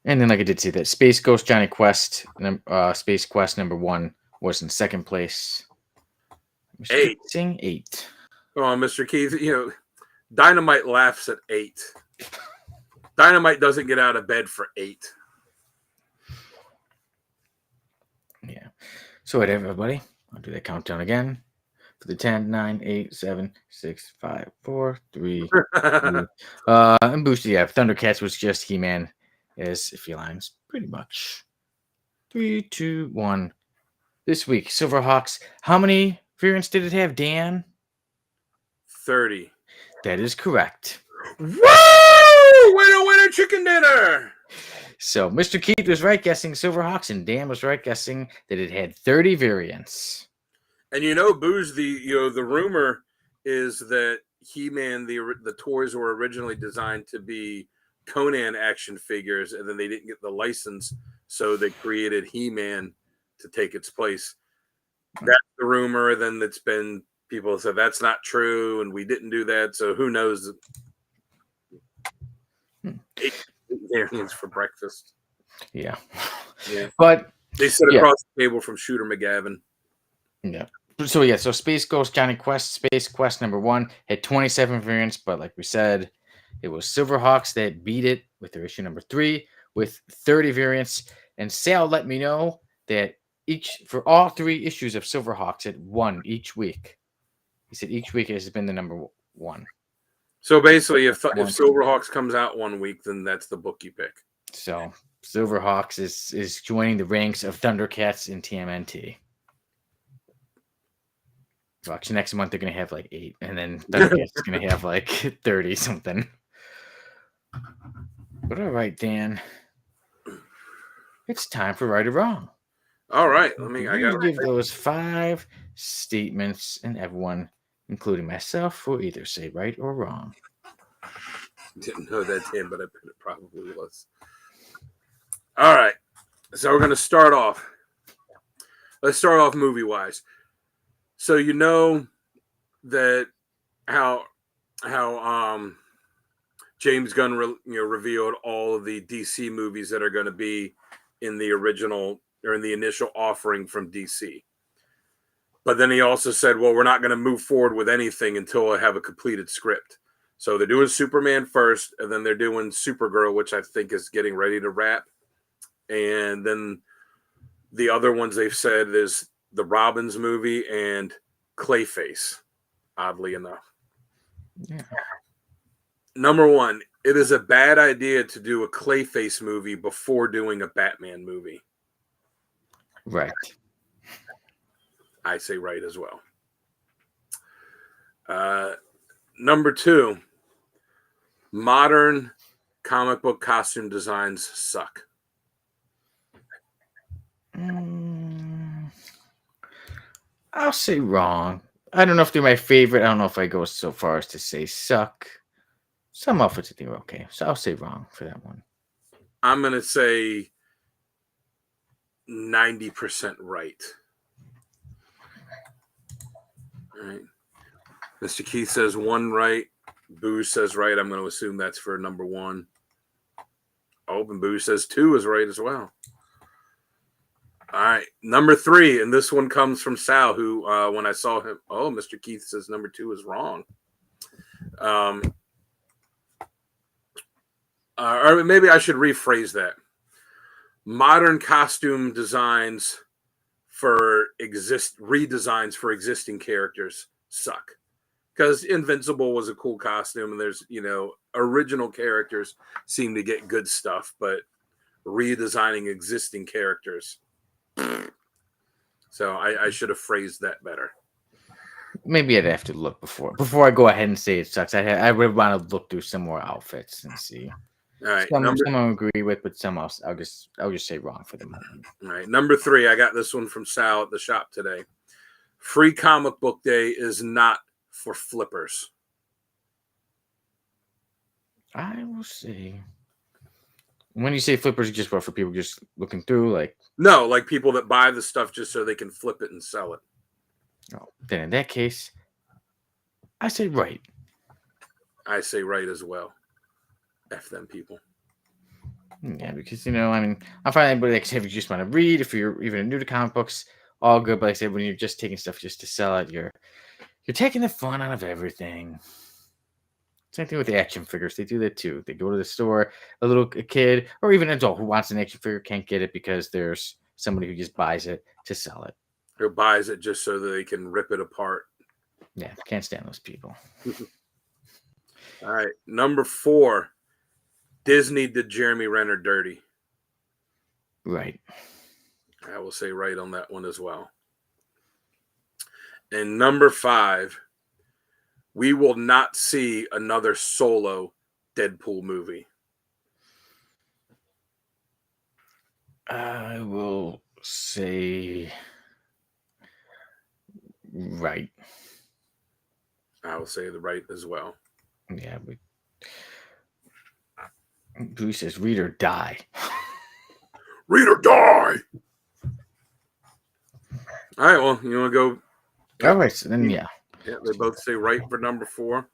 A: And then, like I did say, that Space Ghost Johnny Quest, Space Quest #1 was in second place. Mr.
B: 8.
A: Keith saying 8.
B: Oh, Mr. Keith, Dynamite laughs at 8. Dynamite doesn't get out of bed for 8.
A: Yeah. So, whatever, everybody. I'll do that countdown again. For the 10, 9, 8, 7, 6, 5, 4, 3, 2. And boosted, yeah. Thundercats was just He-Man as Felines, pretty much. 3, 2, 1. This week, Silverhawks. How many variants did it have, Dan?
B: 30.
A: That is correct.
B: Woo! Winner, chicken dinner!
A: So, Mr. Keith was right guessing Silverhawks, and Dan was right guessing that it had 30 variants.
B: And Booze, the rumor is that He-Man, the toys were originally designed to be Conan action figures, and then they didn't get the license, so they created He-Man to take its place. That's the rumor. Then it's been people said that's not true, and we didn't do that. So who knows? 8 variants for breakfast.
A: Yeah.
B: Yeah.
A: But
B: they sit across the table from Shooter McGavin.
A: Yeah. So Space Ghost Johnny Quest, Space Quest #1 had 27 variants, but like we said, it was Silverhawks that beat it with their issue #3 with 30 variants. And Sal let me know that for all 3 issues of Silverhawks, it won each week. He said each week has been the #1.
B: So basically, if Silverhawks comes out one week, then that's the book you pick.
A: So Silverhawks is joining the ranks of Thundercats in TMNT. So actually, next month they're gonna have like 8, and then Thundercats is gonna have like 30 something. But all right, Dan, it's time for right or wrong.
B: All right, I gotta
A: give those 5 statements, and everyone, including myself, will either say right or wrong.
B: Didn't know that, Dan, but I bet it probably was. All right, so we're gonna start off. Let's start off movie-wise. So that how James Gunn revealed all of the DC movies that are going to be in the original or in the initial offering from DC. But then he also said, well, we're not going to move forward with anything until I have a completed script. So they're doing Superman first, and then they're doing Supergirl, which I think is getting ready to wrap. And then the other ones they've said is the Robbins movie and Clayface, oddly enough.
A: Yeah.
B: #1, it is a bad idea to do a Clayface movie before doing a Batman movie.
A: Right.
B: I say right as well. #2, modern comic book costume designs suck.
A: I'll say wrong. I don't know if they're my favorite. I don't know if I go so far as to say suck. Some outfits I think are okay. So I'll say wrong for that one.
B: I'm going to say 90% right. All right. Mr. Keith says 1 right. Booze says right. I'm going to assume that's for #1. Oh, and Booze says 2 is right as well. All right. #3, and this one comes from Sal, who, when I saw him, Mr. Keith says #2 is wrong. Or maybe I should rephrase that. Modern costume designs for redesigns for existing characters suck. Because Invincible was a cool costume, and there's, original characters seem to get good stuff, but redesigning existing characters. So I should have phrased that better.
A: Maybe I'd have to look before I go ahead and say it sucks. I would want to look through some more outfits and see.
B: All right,
A: some I agree with, but some else I'll just say wrong for the moment.
B: All right, #3, I got this one from Sal at the shop today. Free Comic Book Day is not for flippers.
A: I will say When you say flippers, just what, for people just looking through, like?
B: No, like people that buy the stuff just so they can flip it and sell it.
A: Oh, then in that case, I say right.
B: I say right as well. F them people.
A: Yeah, because I mean, I find anybody like if you just want to read, if you're even new to comic books, all good. But like I said, when you're just taking stuff just to sell it, you're taking the fun out of everything. Same thing with the action figures. They do that too. They go to the store, a kid or even an adult who wants an action figure can't get it because there's somebody who just buys it to sell it.
B: Or buys it just so that they can rip it apart.
A: Yeah, can't stand those people.
B: All right, number 4. Disney did Jeremy Renner dirty.
A: Right.
B: I will say right on that one as well. And number 5, we will not see another solo Deadpool movie.
A: I will say right.
B: I will say the right as well.
A: Yeah, Bruce says read or die.
B: Read or die. All right, well, you want to go?
A: All right, so then
B: Yeah, they both say right for number 4.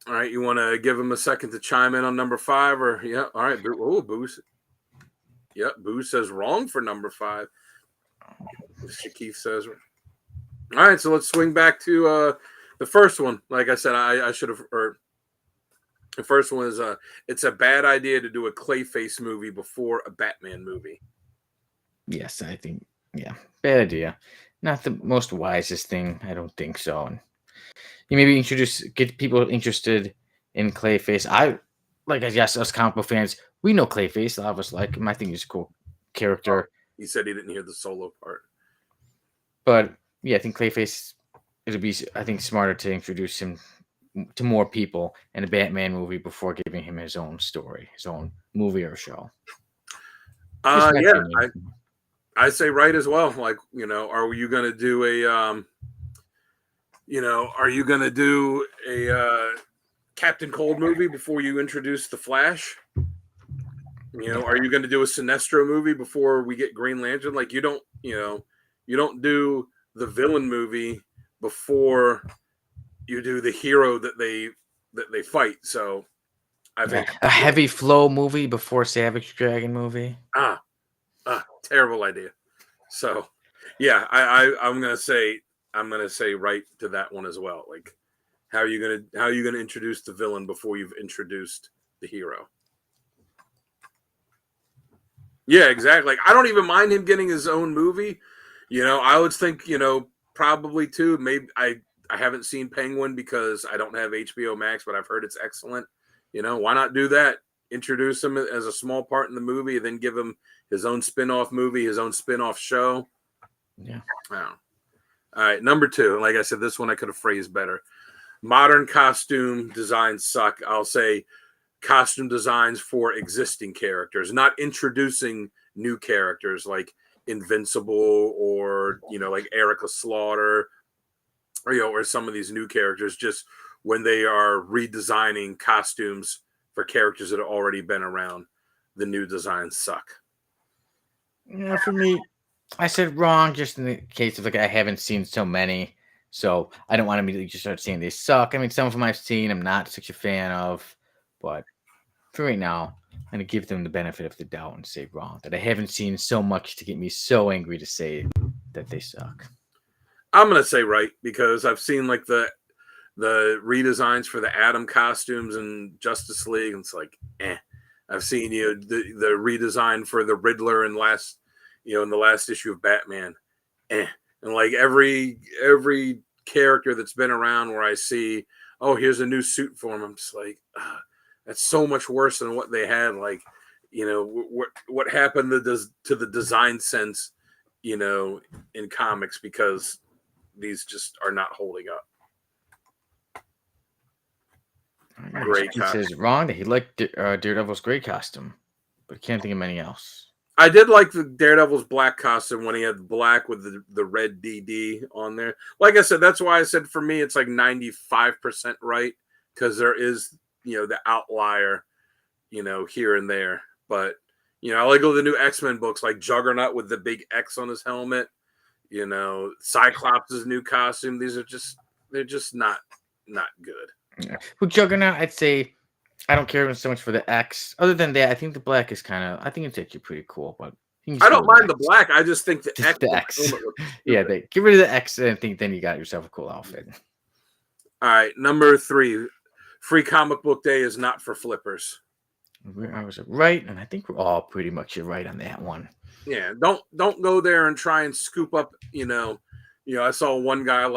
B: All right, you want to give them a second to chime in on number 5, or yeah? All right, Boo. Yep, Boo says wrong for number 5. Mr. Keith says. All right, so let's swing back to the first one. Like I said, I should have. Or the first one is it's a bad idea to do a Clayface movie before a Batman movie.
A: Yes, I think bad idea. Not the most wisest thing. I don't think so. And you maybe get people interested in Clayface. I guess us comic book fans, we know Clayface. A lot of us like him. I think he's a cool character.
B: Oh, he said he didn't hear the solo part.
A: But yeah, I think Clayface, it'll be, I think, smarter to introduce him to more people in a Batman movie before giving him his own story, his own movie or show.
B: Yeah, I say right as well. Like, are you going to do are you going to do a Captain Cold movie before you introduce the Flash? Are you going to do a Sinestro movie before we get Green Lantern? Like, you don't do the villain movie before you do the hero that they fight. So I think
A: a heavy flow movie before Savage Dragon movie.
B: Terrible idea. So yeah, I'm gonna say right to that one as well. Like, how are you gonna introduce the villain before you've introduced the hero? Yeah, exactly. Like, I don't even mind him getting his own movie. I would think, probably too. Maybe I haven't seen Penguin because I don't have HBO Max, but I've heard it's excellent. Why not do that? Introduce him as a small part in the movie, and then give him his own spin-off movie, his own spin-off show.
A: Yeah.
B: Wow. All right, number 2. Like I said, this one I could have phrased better. Modern costume designs suck. I'll say costume designs for existing characters, not introducing new characters like Invincible or like Erica Slaughter, or some of these new characters. Just when they are redesigning costumes for characters that have already been around, the new designs suck.
A: Yeah, for me, I said wrong just in the case of I haven't seen so many, so I don't want to immediately just start saying they suck. I mean, some of them I've seen, I'm not such a fan of, but for right now, I'm going to give them the benefit of the doubt and say wrong, that I haven't seen so much to get me so angry to say that they suck.
B: I'm going to say right, because I've seen like the redesigns for the Atom costumes in Justice League, and it's like, I've seen the redesign for the Riddler in the last issue of Batman, and like every character that's been around where I see, oh, here's a new suit for him, I'm just like, that's so much worse than what they had. Like, what happened to the design sense, in comics, because these just are not holding up.
A: Great. He says wrong that he liked Daredevil's gray costume, but can't think of anything else.
B: I did like the Daredevil's black costume when he had black with the red DD on there. Like I said, that's why I said for me it's like 95% right, because there is the outlier here and there. But I like all the new X-Men books, like Juggernaut with the big X on his helmet. Cyclops' new costume. They're just not good.
A: Yeah. With Juggernaut, I'd say I don't care so much for the X. Other than that, I think the black is I think it's actually pretty cool. But you can
B: I
A: just go
B: don't
A: with
B: mind the black. I just think the
A: Just
B: X
A: the
B: on
A: X.
B: helmet looks
A: Yeah,
B: stupid.
A: get rid of the X, and I think then you got yourself a cool outfit.
B: All right, number 3. Free Comic Book Day is not for flippers.
A: I was right, and I think we're all pretty much right on that one.
B: Yeah, don't go there and try and scoop up. I saw one guy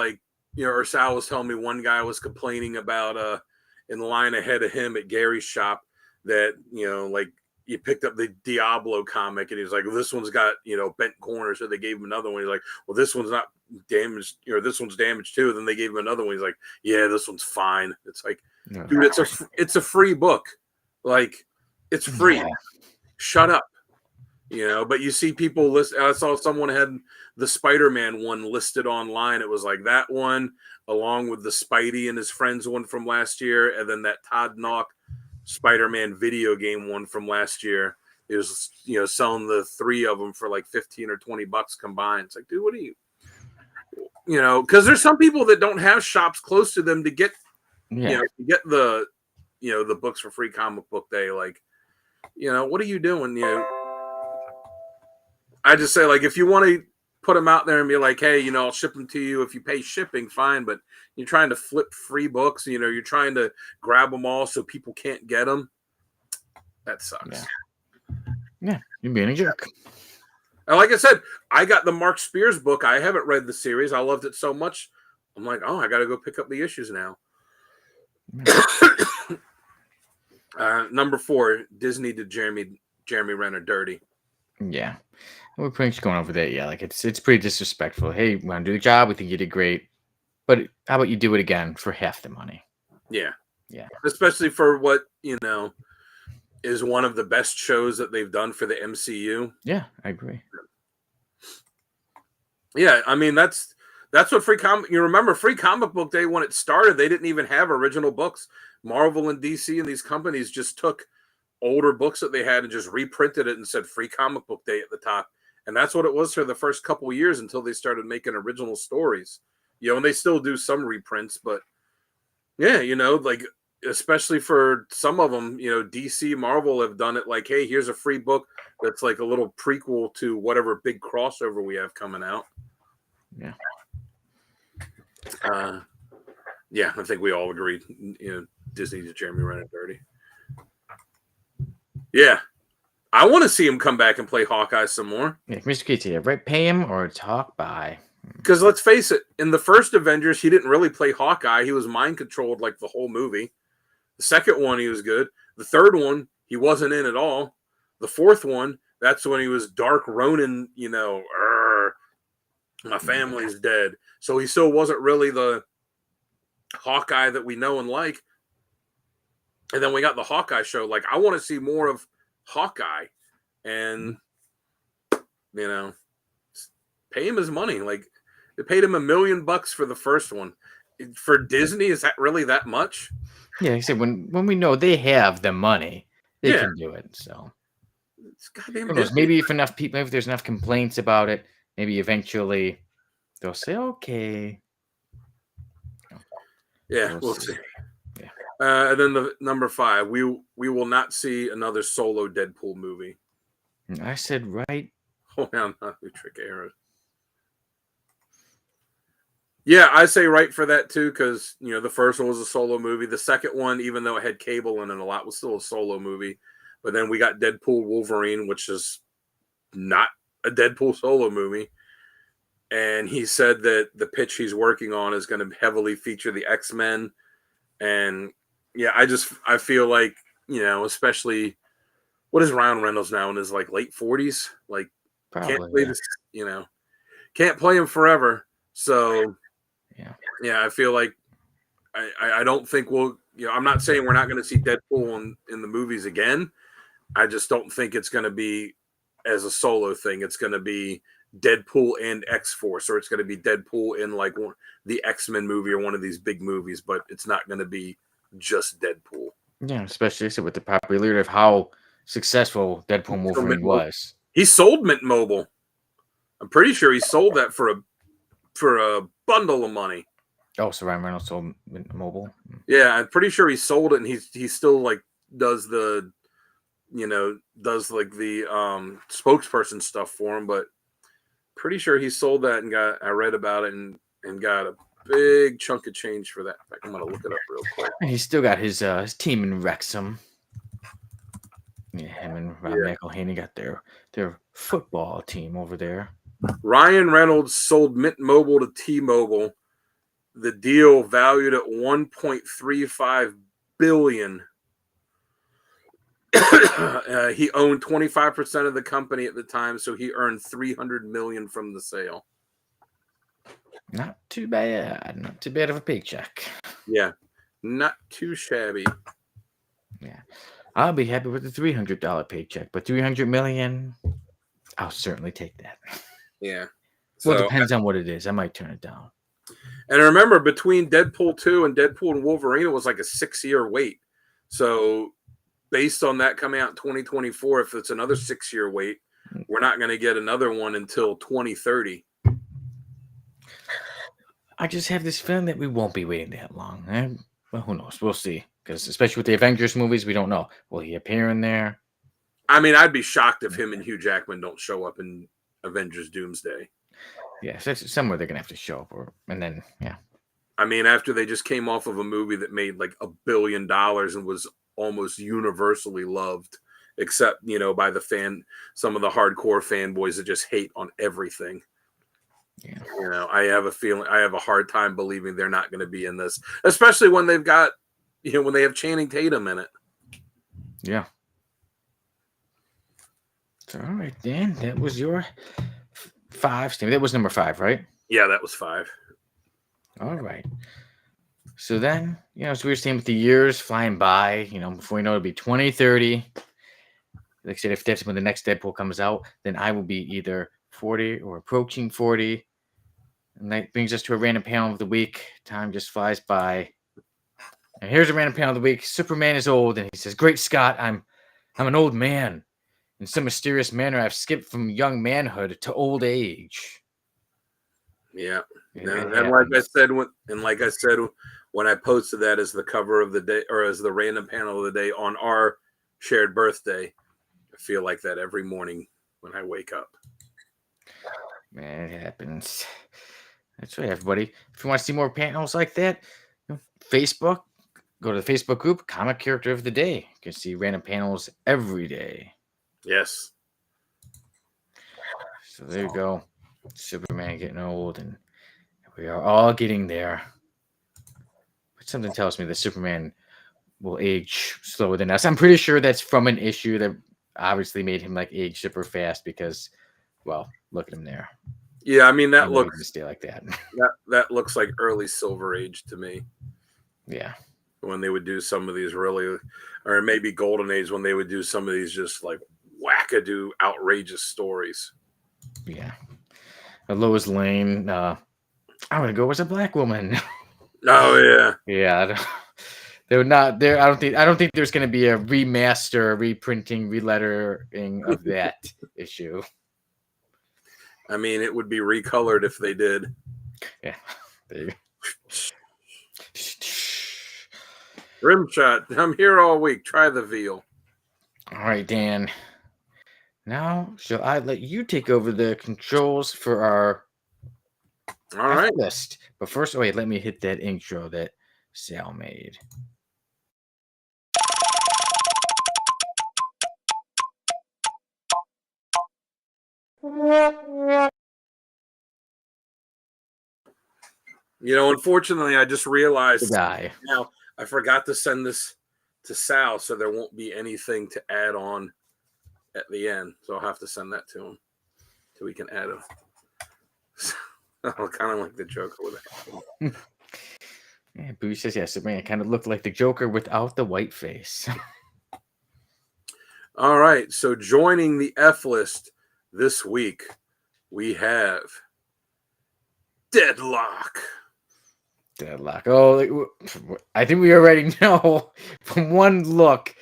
B: or Sal was telling me one guy was complaining about in the line ahead of him at Gary's shop that you picked up the Diablo comic and he's like, well, this one's got bent corners, so they gave him another one. He's like, well, this one's not damaged, this one's damaged too. Then they gave him another one. He's like, yeah, this one's fine. It's like, dude, it's a free book, like it's free.
A: Yeah.
B: Shut up. But you see people list. I saw someone had the Spider-Man one listed online. It was like that one, along with the Spidey and his friends one from last year, and then that Todd Knock Spider-Man video game one from last year. It was selling the 3 of them for like $15 or $20 combined. It's like, dude, what are you? Because there's some people that don't have shops close to them to get to get the the books for Free Comic Book Day. Like, what are you doing? I just say, like, if you want to put them out there and be like, hey, I'll ship them to you. If you pay shipping, fine. But you're trying to flip free books. You're trying to grab them all so people can't get them. That sucks.
A: Yeah, you're being a jerk.
B: And like I said, I got the Mark Spears book. I haven't read the series. I loved it so much. I'm like, oh, I got to go pick up the issues now. Number 4, Disney did Jeremy Renner dirty.
A: Yeah. We're pretty much going over that. Yeah, like it's pretty disrespectful. Hey, we want to do the job. We think you did great. But how about you do it again for half the money?
B: Yeah.
A: Yeah.
B: Especially for what, is one of the best shows that they've done for the MCU.
A: Yeah, I agree.
B: Yeah, I mean that's what Free Comic. You remember Free Comic Book Day when it started? They didn't even have original books. Marvel and DC and these companies just took older books that they had and just reprinted it and said Free Comic Book Day at the top, and that's what it was for the first couple of years until they started making original stories. And they still do some reprints, but yeah, like especially for some of them, DC, Marvel have done it like, hey, here's a free book that's like a little prequel to whatever big crossover we have coming out.
A: Yeah.
B: Yeah, I think we all agreed. Disney did Jeremy Renner dirty. Yeah. I want to see him come back and play Hawkeye some more.
A: Yeah, Mr. Kitty, right? Pay him or talk by.
B: Because let's face it, in the first Avengers, he didn't really play Hawkeye. He was mind controlled like the whole movie. The second one, he was good. The third one, he wasn't in at all. The fourth one, that's when he was Dark Ronin, my family's dead. So he still wasn't really the Hawkeye that we know and like. And then we got the Hawkeye show. Like, I want to see more of Hawkeye. And, pay him his money. Like, they paid him $1 million for the first one. For Disney, is that really that much?
A: Yeah, like I said, when we know they have the money, they can do it. So
B: it's goddamn
A: who knows? Maybe if there's enough complaints about it, maybe eventually they'll say, okay.
B: Yeah, we'll see. Yeah. And then the number 5, we will not see another solo Deadpool movie.
A: I said right.
B: Oh, no, not the trick arrows. Yeah, I say right for that too, because the first one was a solo movie. The second one, even though it had Cable in it a lot, was still a solo movie. But then we got Deadpool Wolverine, which is not a Deadpool solo movie. And he said that the pitch he's working on is going to heavily feature the X-Men. And yeah, I feel like, especially what is Ryan Reynolds now in his like late 40s? Like,
A: probably,
B: can't play this, can't play him forever. So yeah, I feel like I don't think we'll, I'm not saying we're not going to see Deadpool in the movies again. I just don't think it's going to be as a solo thing. It's going to be Deadpool and X-Force, or it's going to be Deadpool in like the X-Men movie or one of these big movies, but it's not going to be just Deadpool.
A: Yeah, especially with the popularity of how successful Deadpool
B: So Mint
A: Wolverine
B: Mobile.
A: was.
B: He sold Mint Mobile. I'm pretty sure he sold that for a bundle of money.
A: Oh, so Ryan Reynolds sold Mobile.
B: Yeah, I'm pretty sure he sold it, and he still like does the does like the spokesperson stuff for him, but pretty sure he sold that and I read about it and got a big chunk of change for that. In fact, I'm gonna look it up real quick.
A: And he's still got his team in Wrexham. Yeah, him and Rob McElhaney got their football team over there.
B: Ryan Reynolds sold Mint Mobile to T-Mobile. The deal valued at $1.35 billion. He owned 25% of the company at the time, so he earned $300 million from the sale.
A: Not too bad. Not too bad of a paycheck.
B: Yeah, not too shabby.
A: Yeah, I'll be happy with the $300 paycheck, but $300 million, I'll certainly take that.
B: Yeah.
A: Well, it depends on what it is. I might turn it down.
B: And remember, between Deadpool 2 and Deadpool and Wolverine, it was like a 6-year wait. So based on that coming out in 2024, if it's another 6-year wait, we're not going to get another one until 2030.
A: I just have this feeling that we won't be waiting that long. Well, who knows? We'll see. Because especially with the Avengers movies, we don't know. Will he appear in there?
B: I mean, I'd be shocked if him and Hugh Jackman don't show up in Avengers Doomsday.
A: Yeah, so somewhere they're going to have to show up. And then, yeah.
B: I mean, after they just came off of a movie that made like $1 billion and was almost universally loved, except, by some of the hardcore fanboys that just hate on everything.
A: Yeah.
B: I have a hard time believing they're not going to be in this, especially when they've got, when they have Channing Tatum in it.
A: Yeah. So, all right, Dan, that was your 5. That was number 5, right?
B: Yeah, that was 5.
A: All right. So then, so we were saying with the years flying by, before you know it'll be 2030. Like I said, if that's when the next Deadpool comes out, then I will be either 40 or approaching 40. And that brings us to a random panel of the week. Time just flies by. And here's a random panel of the week. Superman is old, and he says, "Great Scott, I'm an old man. In some mysterious manner, I've skipped from young manhood to old age."
B: Yeah. And like I said, when I posted that as the cover of the day or as the random panel of the day on our shared birthday, I feel like that every morning when I wake up.
A: Man, it happens. That's right, everybody. If you want to see more panels like that, Facebook, go to the Facebook group, Comic Character of the Day. You can see random panels every day.
B: Yes.
A: So there you go. Superman getting old, and we are all getting there. But something tells me that Superman will age slower than us. I'm pretty sure that's from an issue that obviously made him age super fast because, well, look at him there.
B: Yeah, I mean that looks
A: to stay like that.
B: That looks like early Silver Age to me.
A: Yeah.
B: When they would do some of these really, or maybe Golden Age when they would do some of these just like wackadoo, outrageous stories.
A: Yeah. Lois Lane. I'm gonna go as a black woman.
B: Oh yeah.
A: Yeah. They're not there. I don't think there's gonna be a remaster, reprinting, relettering of that issue.
B: I mean, it would be recolored if they did.
A: Yeah. There you
B: Rimshot, I'm here all week. Try the veal.
A: All right, Dan. Now, shall I let you take over the controls for our list? But first, wait, let me hit that intro that Sal made.
B: Unfortunately, I just realized
A: now
B: I forgot to send this to Sal, so there won't be anything to add on at the end. So I'll have to send that to him so we can add it. Kind of like the Joker with it.
A: Yeah, Boo says, yes, Superman kind of looked like the Joker without the white face.
B: All right, so joining the F list this week, we have Deadlock.
A: Deadlock. Oh, I think we already know from one look.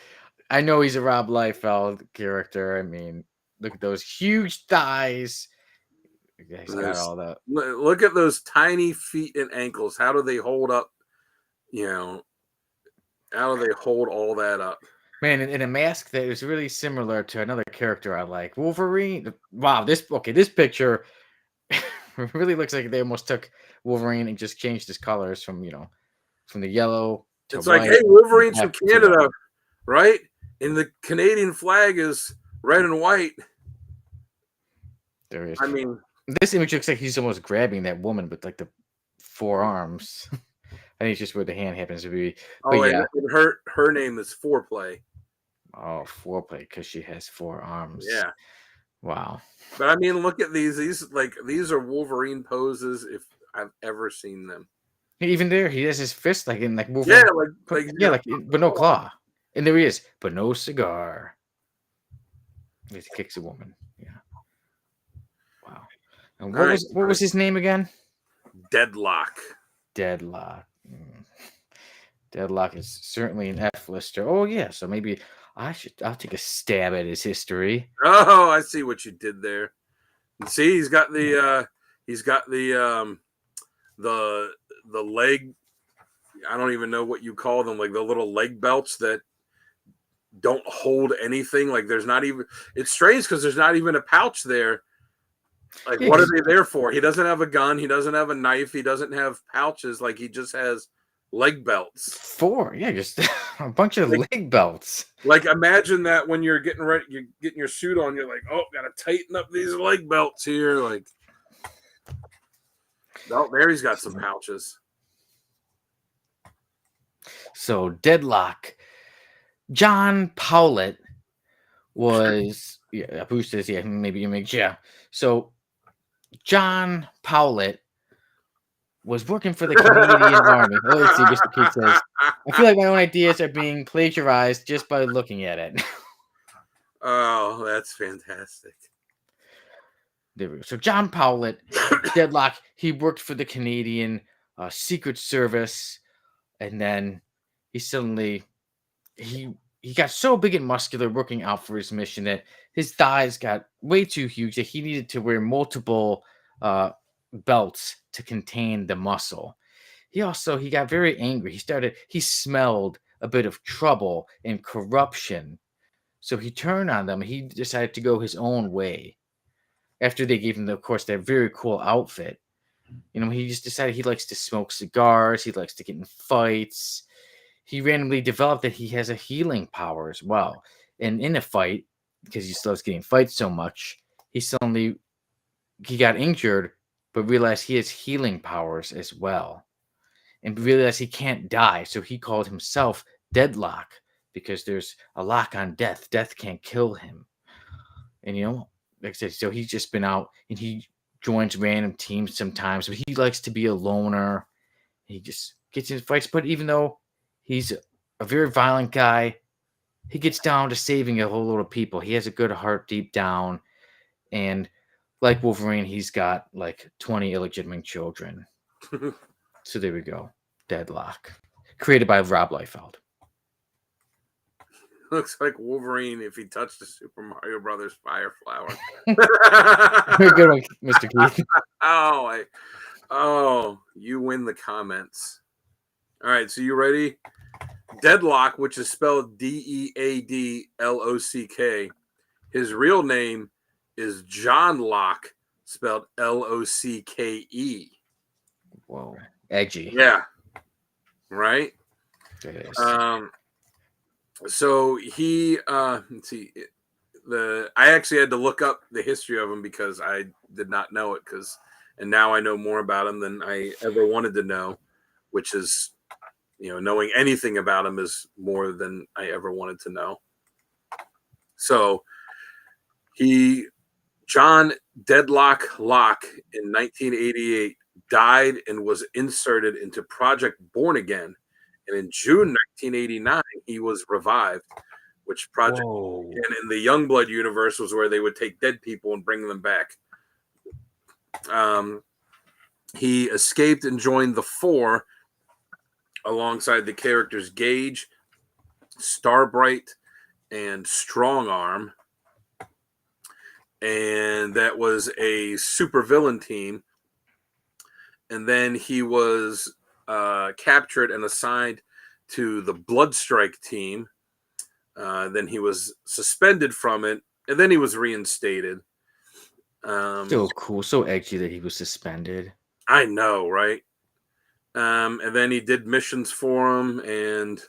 A: I know he's a Rob Liefeld character. I mean, look at those huge thighs. He's got all that.
B: Look at those tiny feet and ankles. How do they hold up? You know, how do they hold all that up?
A: Man, in a mask that is really similar to another character I like, Wolverine. Wow, this picture really looks like they almost took Wolverine and just changed his colors from from the yellow to
B: It's like,
A: white.
B: hey, Wolverine's from
A: To
B: Canada, right? And the Canadian flag is red and white.
A: there is.
B: I mean,
A: This image looks like he's almost grabbing that woman with like the forearms. I think it's just where the hand happens to be. But yeah.
B: and her name is Foreplay.
A: Oh, foreplay because she has 4 arms.
B: Yeah.
A: Wow.
B: But I mean, look at these. These are Wolverine poses if I've ever seen them.
A: Even there, he has his fist like in like Wolverine.
B: Yeah,
A: but no claw. And there he is, but no cigar. He kicks a woman. Yeah. Wow. And what was his name again?
B: Deadlock.
A: Deadlock. Deadlock is certainly an F-lister. Oh yeah, so maybe I'll take a stab at his history.
B: Oh, I see what you did there. And see, he's got the leg. I don't even know what you call them, like the little leg belts that don't hold anything. Like there's not even. It's strange because there's not even a pouch there. Like what are they there for? He doesn't have a gun. He doesn't have a knife. He doesn't have pouches. Like he just has leg belts.
A: 4, yeah, just a bunch of leg belts.
B: Like imagine that when you're getting ready, you're getting your suit on. You're like, oh, gotta tighten up these leg belts here. Like, oh, there he's got some pouches.
A: So Deadlock. John Powlett was who's this? Yeah, maybe you make So John Powlett was working for the Canadian Army. Oh, let's see, Mr. Keith says, I feel like my own ideas are being plagiarized just by looking at it.
B: Oh, that's fantastic.
A: There we go. So John Powlett, Deadlock, he worked for the Canadian Secret Service, and then he suddenly he got so big and muscular working out for his mission that his thighs got way too huge that he needed to wear multiple belts to contain the muscle. He got very angry. He smelled a bit of trouble and corruption. So he turned on them. He decided to go his own way. After they gave him, of course, that very cool outfit. He just decided he likes to smoke cigars. He likes to get in fights. He randomly developed that he has a healing power as well. And in a fight, because he loves getting fights so much, he got injured, but realized he has healing powers as well. And realized he can't die. So he called himself Deadlock because there's a lock on death. Death can't kill him. And like I said, so he's just been out and he joins random teams sometimes, but he likes to be a loner. He just gets in fights, but even though he's a very violent guy, he gets down to saving a whole lot of people. He has a good heart deep down. And like Wolverine, he's got like 20 illegitimate children. So there we go. Deadlock. Created by Rob Liefeld.
B: Looks like Wolverine if he touched the Super Mario Brothers fire flower.
A: Good one, Mr. Keith.
B: Oh, you win the comments. All right, so you ready? Deadlock, which is spelled Deadlock. His real name is John Locke, spelled Locke.
A: Whoa, edgy.
B: Yeah, right.
A: It is.
B: So he let's see, I actually had to look up the history of him because I did not know it and now I know more about him than I ever wanted to know, which is knowing anything about him is more than I ever wanted to know. So John Deadlock Locke in 1988 died and was inserted into Project Born Again. And in June 1989, he was revived, which Project Born Again in the Youngblood universe was where they would take dead people and bring them back. He escaped and joined the Four alongside the characters Gage, Starbright, and Strongarm. And that was a supervillain team. And then he was captured and assigned to the Bloodstrike team. Then he was suspended from it, and then he was reinstated.
A: So cool, so edgy that he was suspended.
B: I know, right? And then he did missions for him, and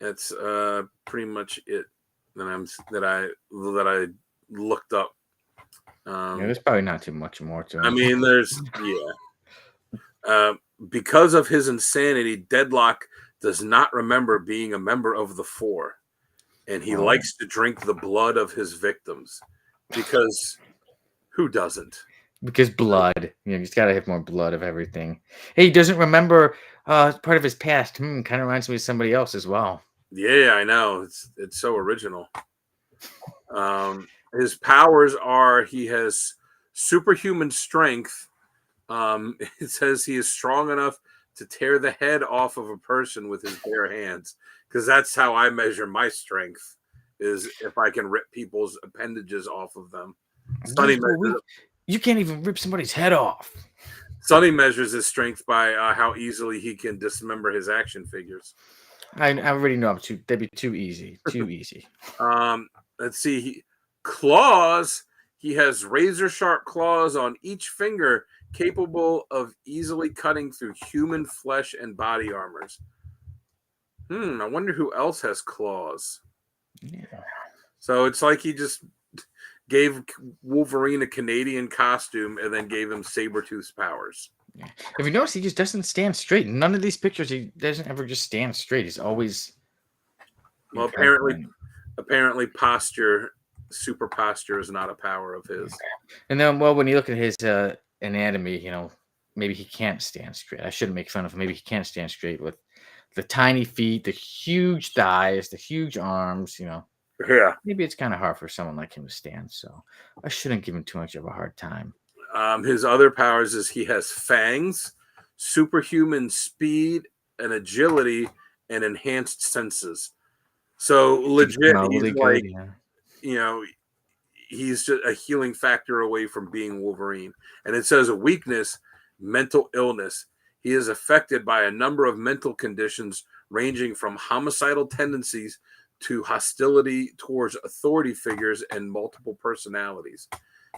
B: that's pretty much it that I looked up.
A: Yeah, there's probably not too much more to him.
B: I mean, there's because of his insanity, Deadlock does not remember being a member of the Four, and he likes to drink the blood of his victims. Because who doesn't?
A: Because blood, he's got to have more blood of everything. Hey, he doesn't remember part of his past. Kind of reminds me of somebody else as well.
B: Yeah, I know. It's so original. His powers are he has superhuman strength. It says he is strong enough to tear the head off of a person with his bare hands, because that's how I measure my strength, is if I can rip people's appendages off of them.
A: You can't even rip somebody's head off.
B: Sonny measures his strength by how easily he can dismember his action figures.
A: I already know that'd be too easy. Too easy.
B: Let's see. Claws. He has razor sharp claws on each finger, capable of easily cutting through human flesh and body armors. I wonder who else has claws.
A: Yeah.
B: So it's like he just gave Wolverine a Canadian costume and then gave him Sabretooth's powers.
A: Yeah. If you notice, he just doesn't stand straight. In none of these pictures, he doesn't ever just stand straight. He's always...
B: Well, apparently super posture is not a power of his.
A: And then, when you look at his anatomy, maybe he can't stand straight. I shouldn't make fun of him. Maybe he can't stand straight with the tiny feet, the huge thighs, the huge arms,
B: Yeah.
A: Maybe it's kind of hard for someone like him to stand, so I shouldn't give him too much of a hard time.
B: His other powers is he has fangs, superhuman speed and agility, and enhanced senses. So legit, he's like, he's just a healing factor away from being Wolverine. And it says a weakness, mental illness. He is affected by a number of mental conditions ranging from homicidal tendencies to hostility towards authority figures and multiple personalities.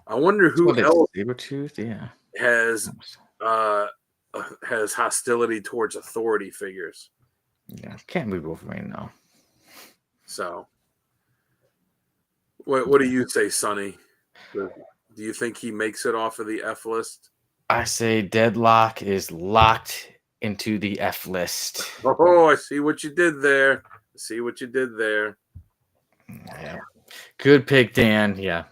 B: I wonder who else
A: Sabretooth,
B: has hostility towards authority figures.
A: Yeah, can't be Wolverine though.
B: So, what do you say, Sonny? Do you think he makes it off of the F list?
A: I say Deadlock is locked into the F list.
B: Oh, I see what you did there.
A: Yeah, good pick, Dan. Yeah,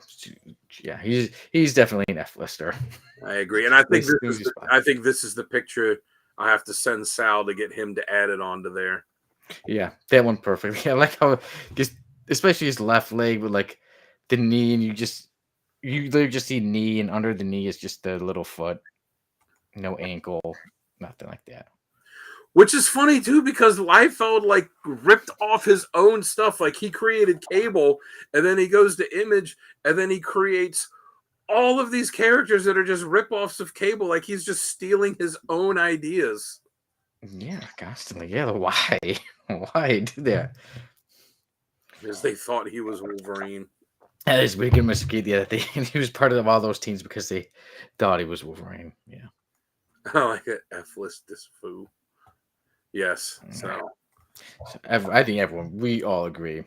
A: he's definitely an F lister.
B: I agree, and I think this is the picture I have to send Sal to get him to add it onto there.
A: Yeah, that one perfect. Yeah, I like how, especially his left leg with like the knee, and you literally just see knee, and under the knee is just the little foot, no ankle, nothing like that.
B: Which is funny too, because Liefeld like ripped off his own stuff. Like he created Cable, and then he goes to Image, and then he creates all of these characters that are just ripoffs of Cable. Like he's just stealing his own ideas.
A: Yeah, constantly. Yeah, why? Why do that?
B: Because they thought he was Wolverine.
A: That is pretty good mistake. Yeah, he was part of all those teams because they thought he was Wolverine. Yeah.
B: I like it. F-list this foo. Yes. So
A: I think we all agree.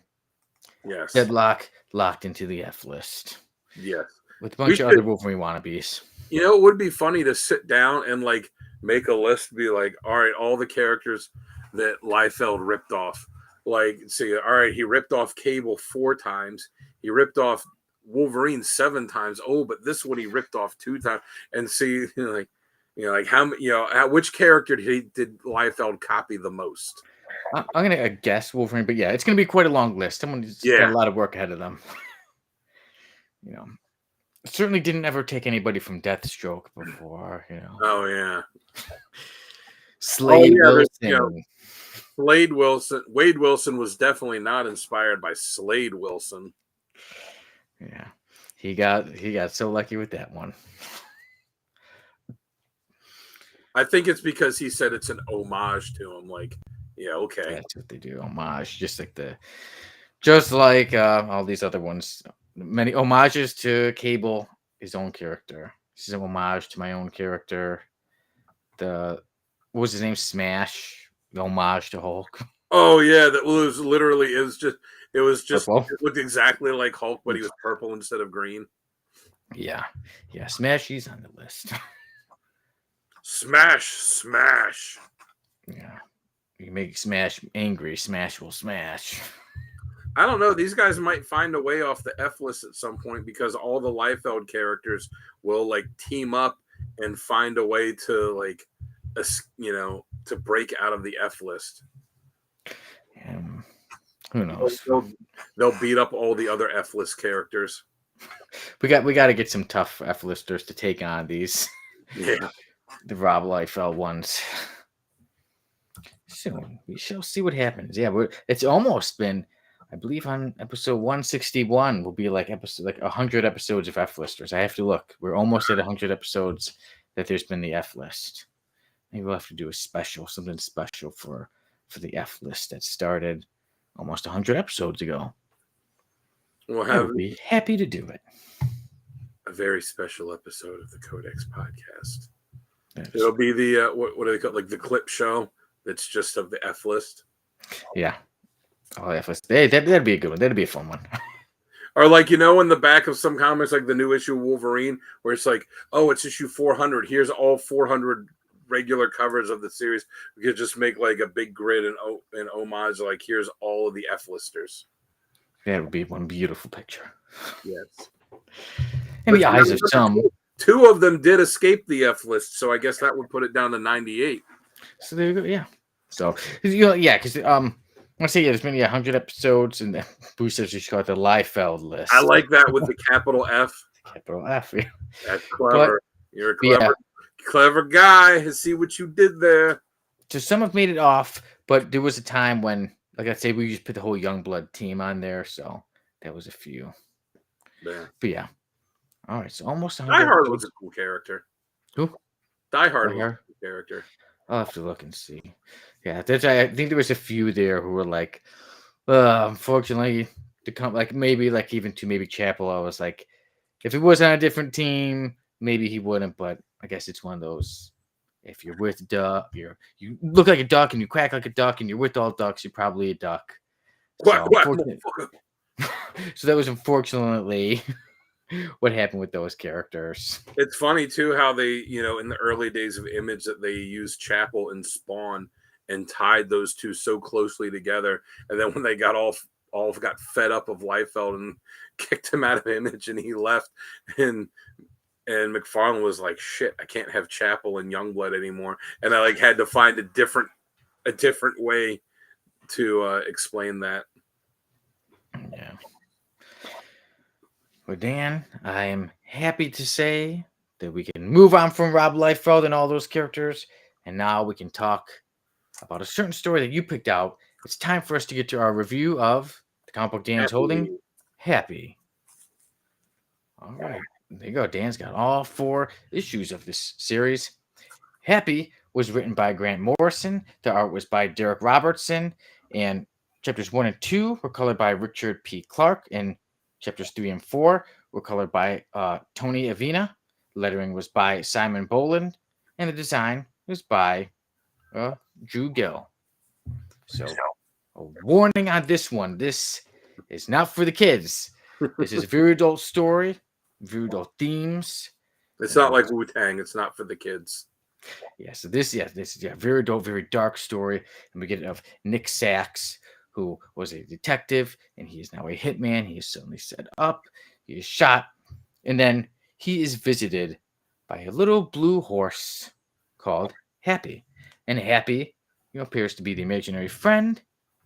B: Yes.
A: Deadlock locked into the F list.
B: Yes.
A: With a bunch of other Wolverine wannabes.
B: You know, it would be funny to sit down and like make a list, be like, all right, all the characters that Liefeld ripped off. Like, see, all right, he ripped off Cable 4 times. He ripped off Wolverine 7 times. Oh, but this one he ripped off 2 times. And see, like how, at which character did Liefeld copy the most?
A: I'm gonna guess Wolverine, but yeah, it's gonna be quite a long list. Someone's got a lot of work ahead of them. Certainly didn't ever take anybody from Deathstroke before.
B: Oh yeah. Oh
A: Slade
B: yeah, there's
A: Wilson.
B: Wade Wilson was definitely not inspired by Slade Wilson.
A: Yeah, he got so lucky with that one.
B: I think it's because he said it's an homage to him. Like, yeah, okay.
A: That's what they do. Homage, just like all these other ones. Many homages to Cable, his own character. This is an homage to my own character. The what was his name? Smash. The homage to Hulk.
B: Oh yeah, that was literally it
A: Purple.
B: looked exactly like Hulk, but he was purple instead of green.
A: Yeah. Smash. He's on the list.
B: Smash.
A: Yeah. You make Smash angry. Smash will smash.
B: I don't know. These guys might find a way off the F list at some point because all the Liefeld characters will like team up and find a way to like, to break out of the F list.
A: Who knows?
B: They'll beat up all the other F list characters.
A: We got to get some tough F listers to take on these.
B: Yeah.
A: The Rob Liefeld ones. Soon we shall see what happens. Yeah, it's almost been. I believe on episode 161 will be like 100 episodes of F listers. I have to look. We're almost at 100 episodes that there's been the F list. Maybe we'll have to do something special for the F list that started almost 100 episodes ago. I would be happy to do it.
B: A very special episode of the Codex podcast. It'll be the what do they call it? Like the clip show that's just of the F list.
A: Yeah. Oh, F list. Hey, that'd be a good one. That'd be a fun one.
B: Or like, in the back of some comics, like the new issue of Wolverine, where it's like, oh, it's issue 400. Here's all 400 regular covers of the series. We could just make like a big grid and homage. Like, here's all of the F listers.
A: That would be one beautiful picture.
B: Yes.
A: In the eyes of some.
B: Two of them did escape the F list, so I guess that would put it down to 98.
A: So there you go. Yeah. So because I say there's been 100 episodes, and Bruce says you should call it the Liefeld list.
B: I like that with the capital F.
A: Capital F. Yeah.
B: That's clever. You're a clever guy. I see what you did there.
A: So some have made it off, but there was a time when, like I say, we just put the whole Youngblood team on there, so that was a few.
B: Yeah.
A: But yeah. All right, so almost 100
B: Die Hard
A: episodes.
B: was a cool character.
A: Who?
B: Die Hard was a cool character.
A: I'll have to look and see. Yeah, I think there was a few there who were like, unfortunately, to come even to maybe Chapel. I was like, if he was on a different team, maybe he wouldn't. But I guess it's one of those. If you're with duck, you look like a duck and you quack like a duck, and you're with all ducks, you're probably a duck.
B: What?
A: So that was unfortunately what happened with those characters.
B: It's funny too how they, in the early days of Image, that they used Chapel and Spawn and tied those two so closely together, and then when they got all got fed up of Liefeld and kicked him out of Image, and he left, and McFarlane was like, "Shit, I can't have Chapel and Youngblood anymore," and I had to find a different way to explain that.
A: Yeah. Well, Dan, I am happy to say that we can move on from Rob Liefeld and all those characters, and now we can talk about a certain story that you picked out. It's time for us to get to our review of the comic book Dan's holding, Happy. All right, there you go. Dan's got all 4 issues of this series. Happy was written by Grant Morrison. The art was by Derek Robertson, and chapters 1 and 2 were colored by Richard P. Clark, and chapters 3 and 4 were colored by Tony Avina. Lettering was by Simon Boland, and the design was by Drew Gill. So, a warning on this one. This is not for the kids. This is a very adult story, very adult themes.
B: It's not like Wu-Tang. It's not for the kids.
A: Yeah, so this is very adult, very dark story. And we get it of Nick Sachs, who was a detective, and he is now a hitman. He is suddenly set up. He is shot. And then he is visited by a little blue horse called Happy. And Happy, appears to be the imaginary friend,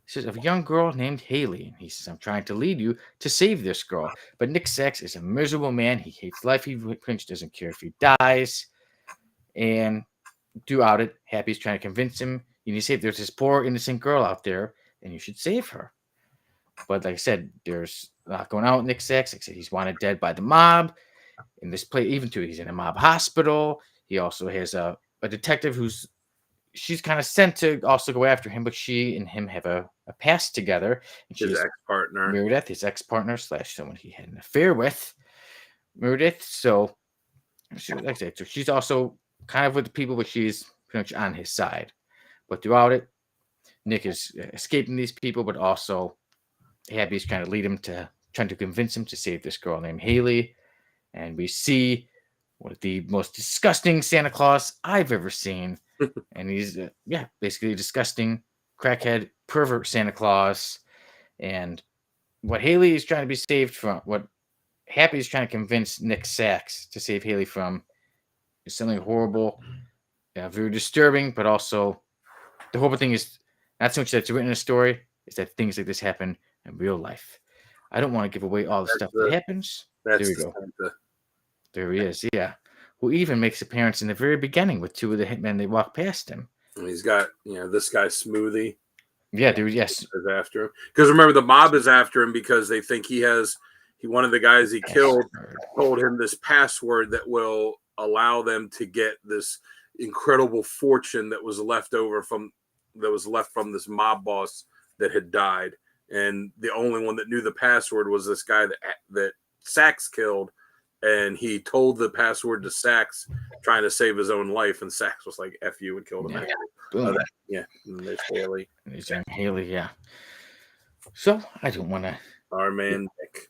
A: says, of a young girl named Haley. He says, I'm trying to lead you to save this girl. But Nick Sachs is a miserable man. He hates life. He pretty much doesn't care if he dies. And throughout it, Happy's trying to convince him, you need to save, there's this poor innocent girl out there, and you should save her. But like I said, there's a lot going on with Nick Sachs. Like I said, he's wanted dead by the mob. In this play, even too, he's in a mob hospital. He also has a detective who's she's kind of sent to also go after him, but she and him have a past together, and
B: His
A: she's
B: ex-partner.
A: Meredith, his ex-partner slash someone he had an affair with, Meredith. So, like I said, so she's also kind of with the people, but she's pretty much on his side. But throughout it, Nick is escaping these people, but also Happy's trying to lead him to trying to convince him to save this girl named Haley. And we see one of the most disgusting Santa Claus I've ever seen. And he's, basically a disgusting crackhead pervert Santa Claus. And what Haley is trying to be saved from, what Happy is trying to convince Nick Sachs to save Haley from, is something horrible, very disturbing, but also the horrible thing is not so much that it's written in a story, is that things like this happen in real life. I don't want to give away all the stuff that happens. There we go. There he is, yeah. Who even makes appearance in the very beginning with two of the hitmen. They walk past him.
B: And he's got, this guy Smoothie.
A: Yeah, dude, yes.
B: Is after him. Because remember, the mob is after him because they think one of the guys he killed told him this password that will allow them to get this incredible fortune that was left from this mob boss that had died. And the only one that knew the password was this guy that Sachs killed. And he told the password to Sachs, trying to save his own life. And Sachs was like, F you, and killed him. And there's Haley.
A: There's Haley, yeah. So, I don't want to...
B: Our man, Nick.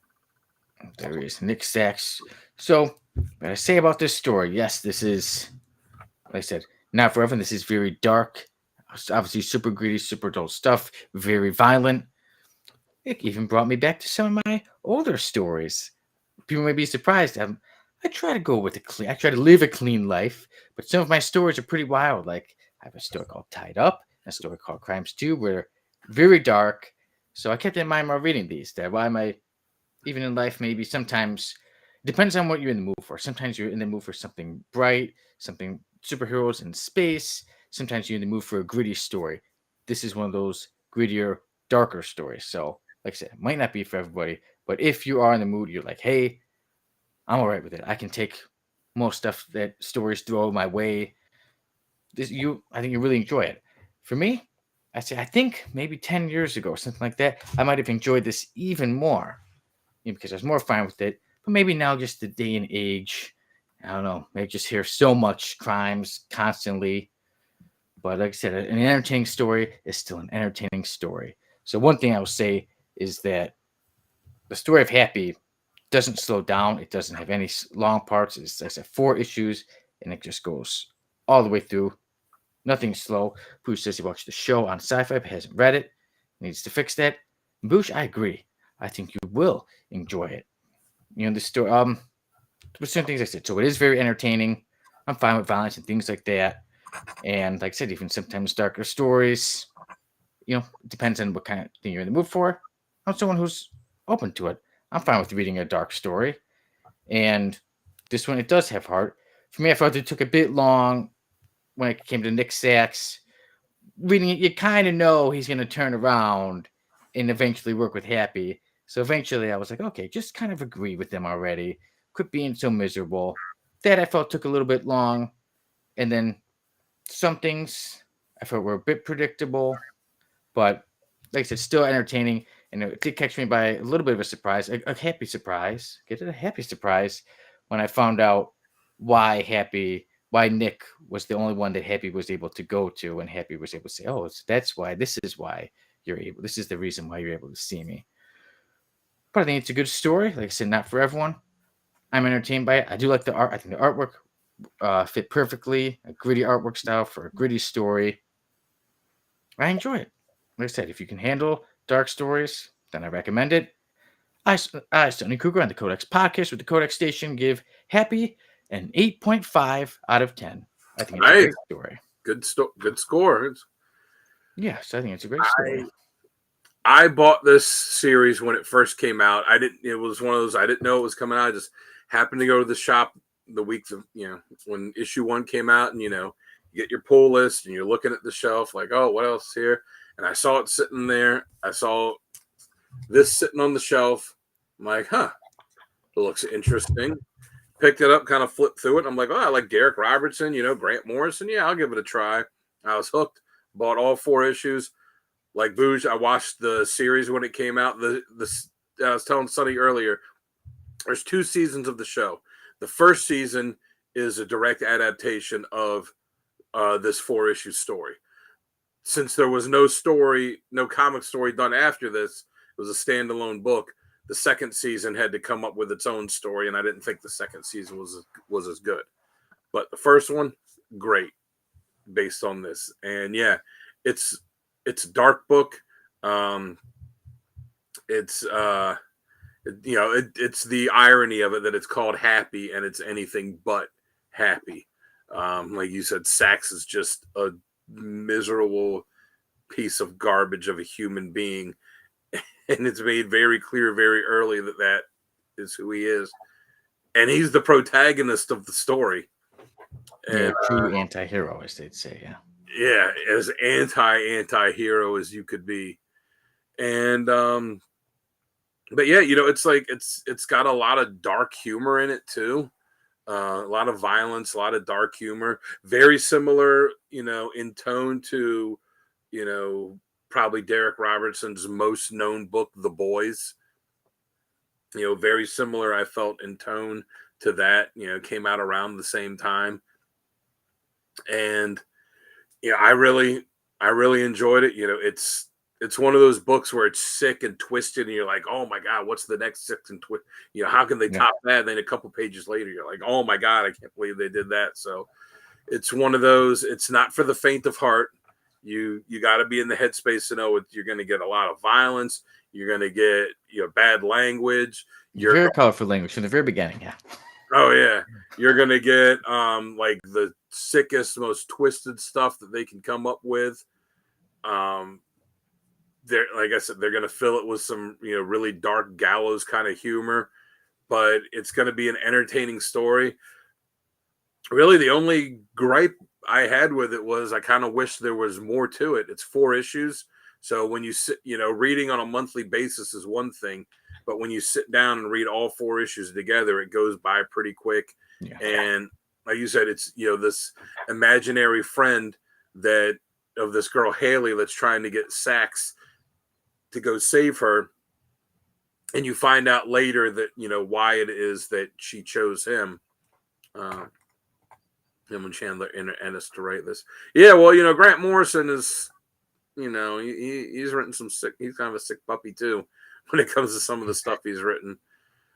A: There he is, Nick Sachs. So, what I say about this story, yes, this is, like I said, not for everyone. This is very dark. Obviously, super greedy, super adult stuff. Very violent. It even brought me back to some of my older stories. People may be surprised. I try to go with I try to live a clean life, but some of my stories are pretty wild. Like I have a story called Tied Up, a story called Crimes 2, where very dark. So I kept in mind while reading these that why am I, even in life, maybe sometimes depends on what you're in the mood for. Sometimes you're in the mood for something bright, something superheroes in space. Sometimes you're in the mood for a gritty story. This is one of those grittier, darker stories. So, like I said, it might not be for everybody. But if you are in the mood, you're like, hey, I'm all right with it. I can take most stuff that stories throw my way. I think you really enjoy it. For me, I think maybe 10 years ago or something like that, I might have enjoyed this even more because I was more fine with it. But maybe now, just the day and age, I don't know, maybe just hear so much crimes constantly. But like I said, an entertaining story is still an entertaining story. So one thing I will say is that the story of Happy doesn't slow down. It doesn't have any long parts. It's like I said, 4 issues, and it just goes all the way through. Nothing slow. Boosh says he watched the show on Sci-Fi, but hasn't read it. Needs to fix that. Boosh, I agree. I think you will enjoy it. The story. There's certain things I said. So it is very entertaining. I'm fine with violence and things like that. And like I said, even sometimes darker stories. It depends on what kind of thing you're in the mood for. I'm someone who's open to it. I'm fine with reading a dark story. And this one, it does have heart. For me, I felt it took a bit long when it came to Nick Sachs. Reading it, you kind of know he's going to turn around and eventually work with Happy. So eventually I was like, okay, just kind of agree with them already. Quit being so miserable. That I felt took a little bit long. And then some things I felt were a bit predictable. But like I said, still entertaining. And it did catch me by a little bit of a surprise, a happy surprise. Get it? A happy surprise when I found out why Nick was the only one that Happy was able to go to, and Happy was able to say, oh, that's why, this is the reason why you're able to see me. But I think it's a good story. Like I said, not for everyone. I'm entertained by it. I do like the art. I think the artwork fit perfectly, a gritty artwork style for a gritty story. I enjoy it. Like I said, if you can handle dark stories, then I recommend it. I, Stoney Cougar, on the Codex Podcast with the Codex Station, give Happy an 8.5 out of 10. I think it's a great story.
B: Good score.
A: Yes, I think it's a great story.
B: I bought this series when it first came out. It was one of those, I didn't know it was coming out. I just happened to go to the shop the week of, when issue 1 came out, and, You get your pull list and you're looking at the shelf like, oh, what else is here? And I saw it sitting there. I saw this sitting on the shelf. I'm like, huh, it looks interesting. Picked it up, kind of flipped through it. I'm like, oh, I like Derek Robertson, Grant Morrison. Yeah, I'll give it a try. I was hooked. Bought all 4 issues. Like Booge, I watched the series when it came out. I was telling Sonny earlier, there's 2 seasons of the show. The first season is a direct adaptation of this 4-issue story. Since there was no comic story done after this, it was a standalone book. The second season had to come up with its own story, and I didn't think the second season was as good. But the first one, great, based on this. And yeah, it's a dark book. It's it's the irony of it that it's called Happy, and it's anything but happy. Like you said, Sax is just a miserable piece of garbage of a human being. And it's made very clear very early that is who he is. And he's the protagonist of the story.
A: Yeah, true anti-hero, as they'd say, yeah.
B: Yeah, as anti-hero as you could be. And but yeah, it's like it's got a lot of dark humor in it too. A lot of violence, a lot of dark humor. Very similar, in tone to, probably Derek Robertson's most known book, The Boys. Very similar, I felt, in tone to that. Came out around the same time. And I really enjoyed it. It's one of those books where it's sick and twisted, and you're like, oh my God, what's the next sick and twist? How can they top that? And then a couple pages later, you're like, oh my God, I can't believe they did that. So it's one of those. It's not for the faint of heart. You got to be in the headspace to know you're going to get a lot of violence. You're going to get bad language.
A: Very colorful language from the very beginning. Yeah.
B: Oh yeah, you're going to get like the sickest, most twisted stuff that they can come up with. They're, like I said, they're going to fill it with some really dark gallows kind of humor, but it's going to be an entertaining story. Really, the only gripe I had with it was I kind of wish there was more to it. It's 4 issues. So when you sit, reading on a monthly basis is one thing, but when you sit down and read all 4 issues together, it goes by pretty quick. Yeah. And like you said, it's, this imaginary friend of this girl, Haley, that's trying to get Sax to go save her. And you find out later that, why it is that she chose him. Him and Chandler Ennis to write this. Yeah, well, Grant Morrison is, he's written some sick. He's kind of a sick puppy too when it comes to some of the stuff he's written.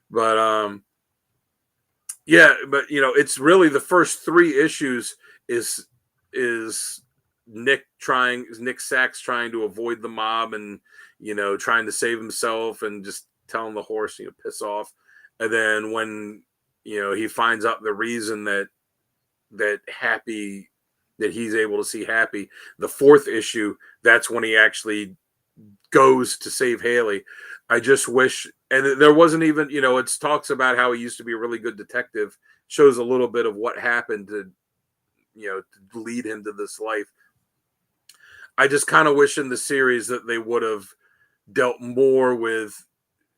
B: But yeah, but it's really the first 3 issues is Nick Sax trying to avoid the mob and trying to save himself and just telling the horse piss off. And then when he finds out the reason that he's able to see Happy, the 4th issue, that's when he actually goes to save Haley. I just wish, and there wasn't even, it talks about how he used to be a really good detective, shows a little bit of what happened to lead him to this life. I just kind of wish in the series that they would have dealt more with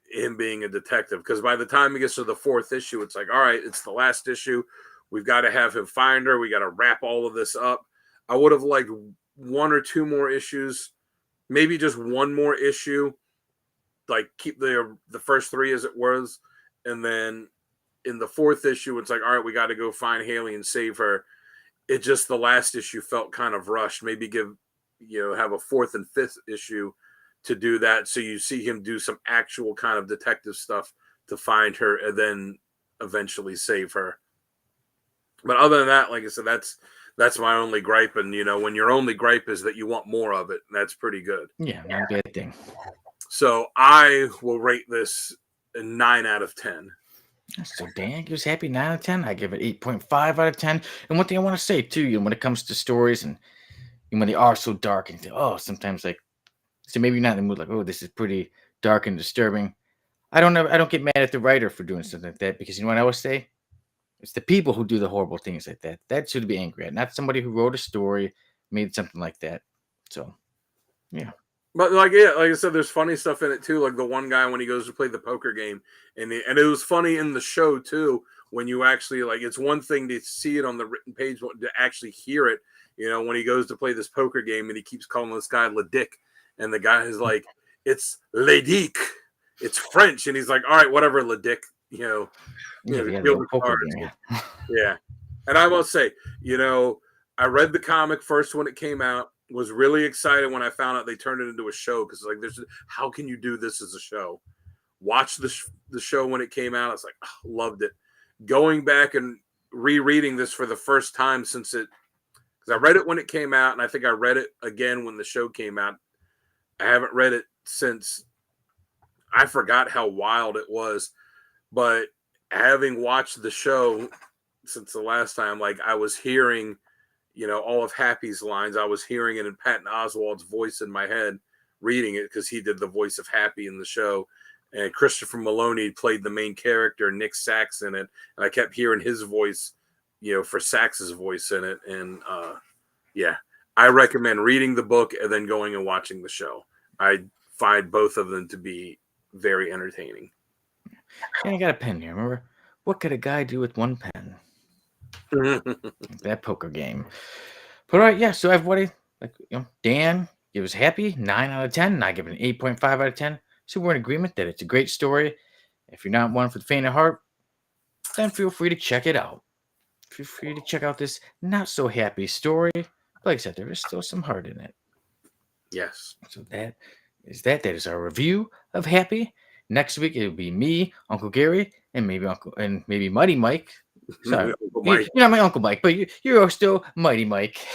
B: him being a detective, because by the time he gets to the 4th issue, it's like, all right, it's the last issue. We've got to have him find her. We got to wrap all of this up. I would have liked 1 or 2 more issues, maybe just 1 more issue, like keep the first 3 as it was. And then in the 4th issue, it's like, all right, we got to go find Haley and save her. It just, the last issue felt kind of rushed. Maybe have a 4th and 5th issue to do that. So you see him do some actual kind of detective stuff to find her and then eventually save her. But other than that, like I said, that's my only gripe. And, when your only gripe is that you want more of it, that's pretty good.
A: Yeah, not a bad thing.
B: So I will rate this a 9 out of 10.
A: So Dan gives Happy 9 out of 10. I give it 8.5 out of 10. And one thing I want to say, too, when it comes to stories and when they are so dark and sometimes so maybe you're not in the mood like, oh, this is pretty dark and disturbing. I don't get mad at the writer for doing something like that, because you know what I always say? It's the people who do the horrible things like that. That should be angry at, not somebody who wrote a story, made something like that. So, yeah.
B: But like I said, there's funny stuff in it too. Like the one guy when he goes to play the poker game, and it was funny in the show too. When you actually like, it's one thing to see it on the written page, but to actually hear it. When he goes to play this poker game and he keeps calling this guy Le Dick, and the guy is like, "It's Le Dick, it's French," and he's like, "All right, whatever, Le Dick."
A: Yeah, the poker game.
B: Yeah. And I will say, I read the comic first when it came out, was really excited when I found out they turned it into a show, because like, how can you do this as a show? Watch the show when it came out. It's like, oh, loved it. Going back and rereading this for the first time since it, because I read it when it came out, and I think I read it again when the show came out. I haven't read it since. I forgot how wild it was, but having watched the show since the last time, like I was hearing, all of Happy's lines. I was hearing it in Patton Oswalt's voice in my head, reading it, because he did the voice of Happy in the show. And Christopher Maloney played the main character, Nick Sachs, in it. And I kept hearing his voice, for Sachs's voice in it. And yeah, I recommend reading the book and then going and watching the show. I find both of them to be very entertaining.
A: Yeah, I got a pen here. Remember, what could a guy do with one pen? That poker game. But all right, yeah. So everybody, Dan gives Happy 9 out of 10. And I give it an 8.5 out of 10. So we're in agreement that it's a great story. If you're not one for the faint of heart, then feel free to check it out. Feel free to check out this not so happy story. But like I said, there is still some heart in it.
B: Yes.
A: So that is our review of Happy. Next week it'll be me, Uncle Gary, and maybe Mighty Mike. Sorry, you're not my Uncle Mike, but you're still Mighty Mike.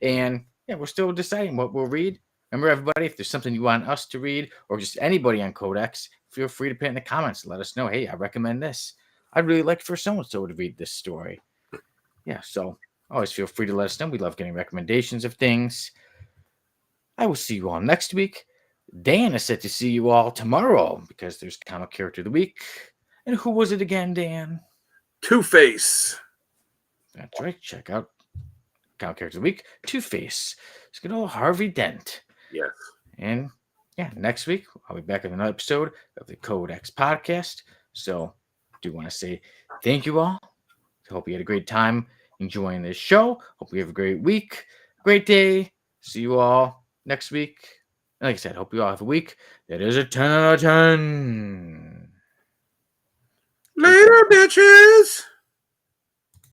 A: And yeah, we're still deciding what we'll read. Remember, everybody, if there's something you want us to read, or just anybody on Codex, feel free to put it in the comments and let us know. Hey, I recommend this. I'd really like for so-and-so to read this story. Yeah, so always feel free to let us know. We love getting recommendations of things. I will see you all next week. Dan is set to see you all tomorrow because there's Comic Character of the Week. And who was it again, Dan?
B: Two-Face.
A: That's right. Check out Comic Character of the Week. Two-Face. It's good old Harvey Dent.
B: Yes.
A: And yeah, next week I'll be back with another episode of the Codex podcast. So I do want to say thank you all. I hope you had a great time enjoying this show. Hope you have a great week, great day. See you all next week. And like I said, hope you all have a week that is a 10 out of 10.
B: Later, bitches.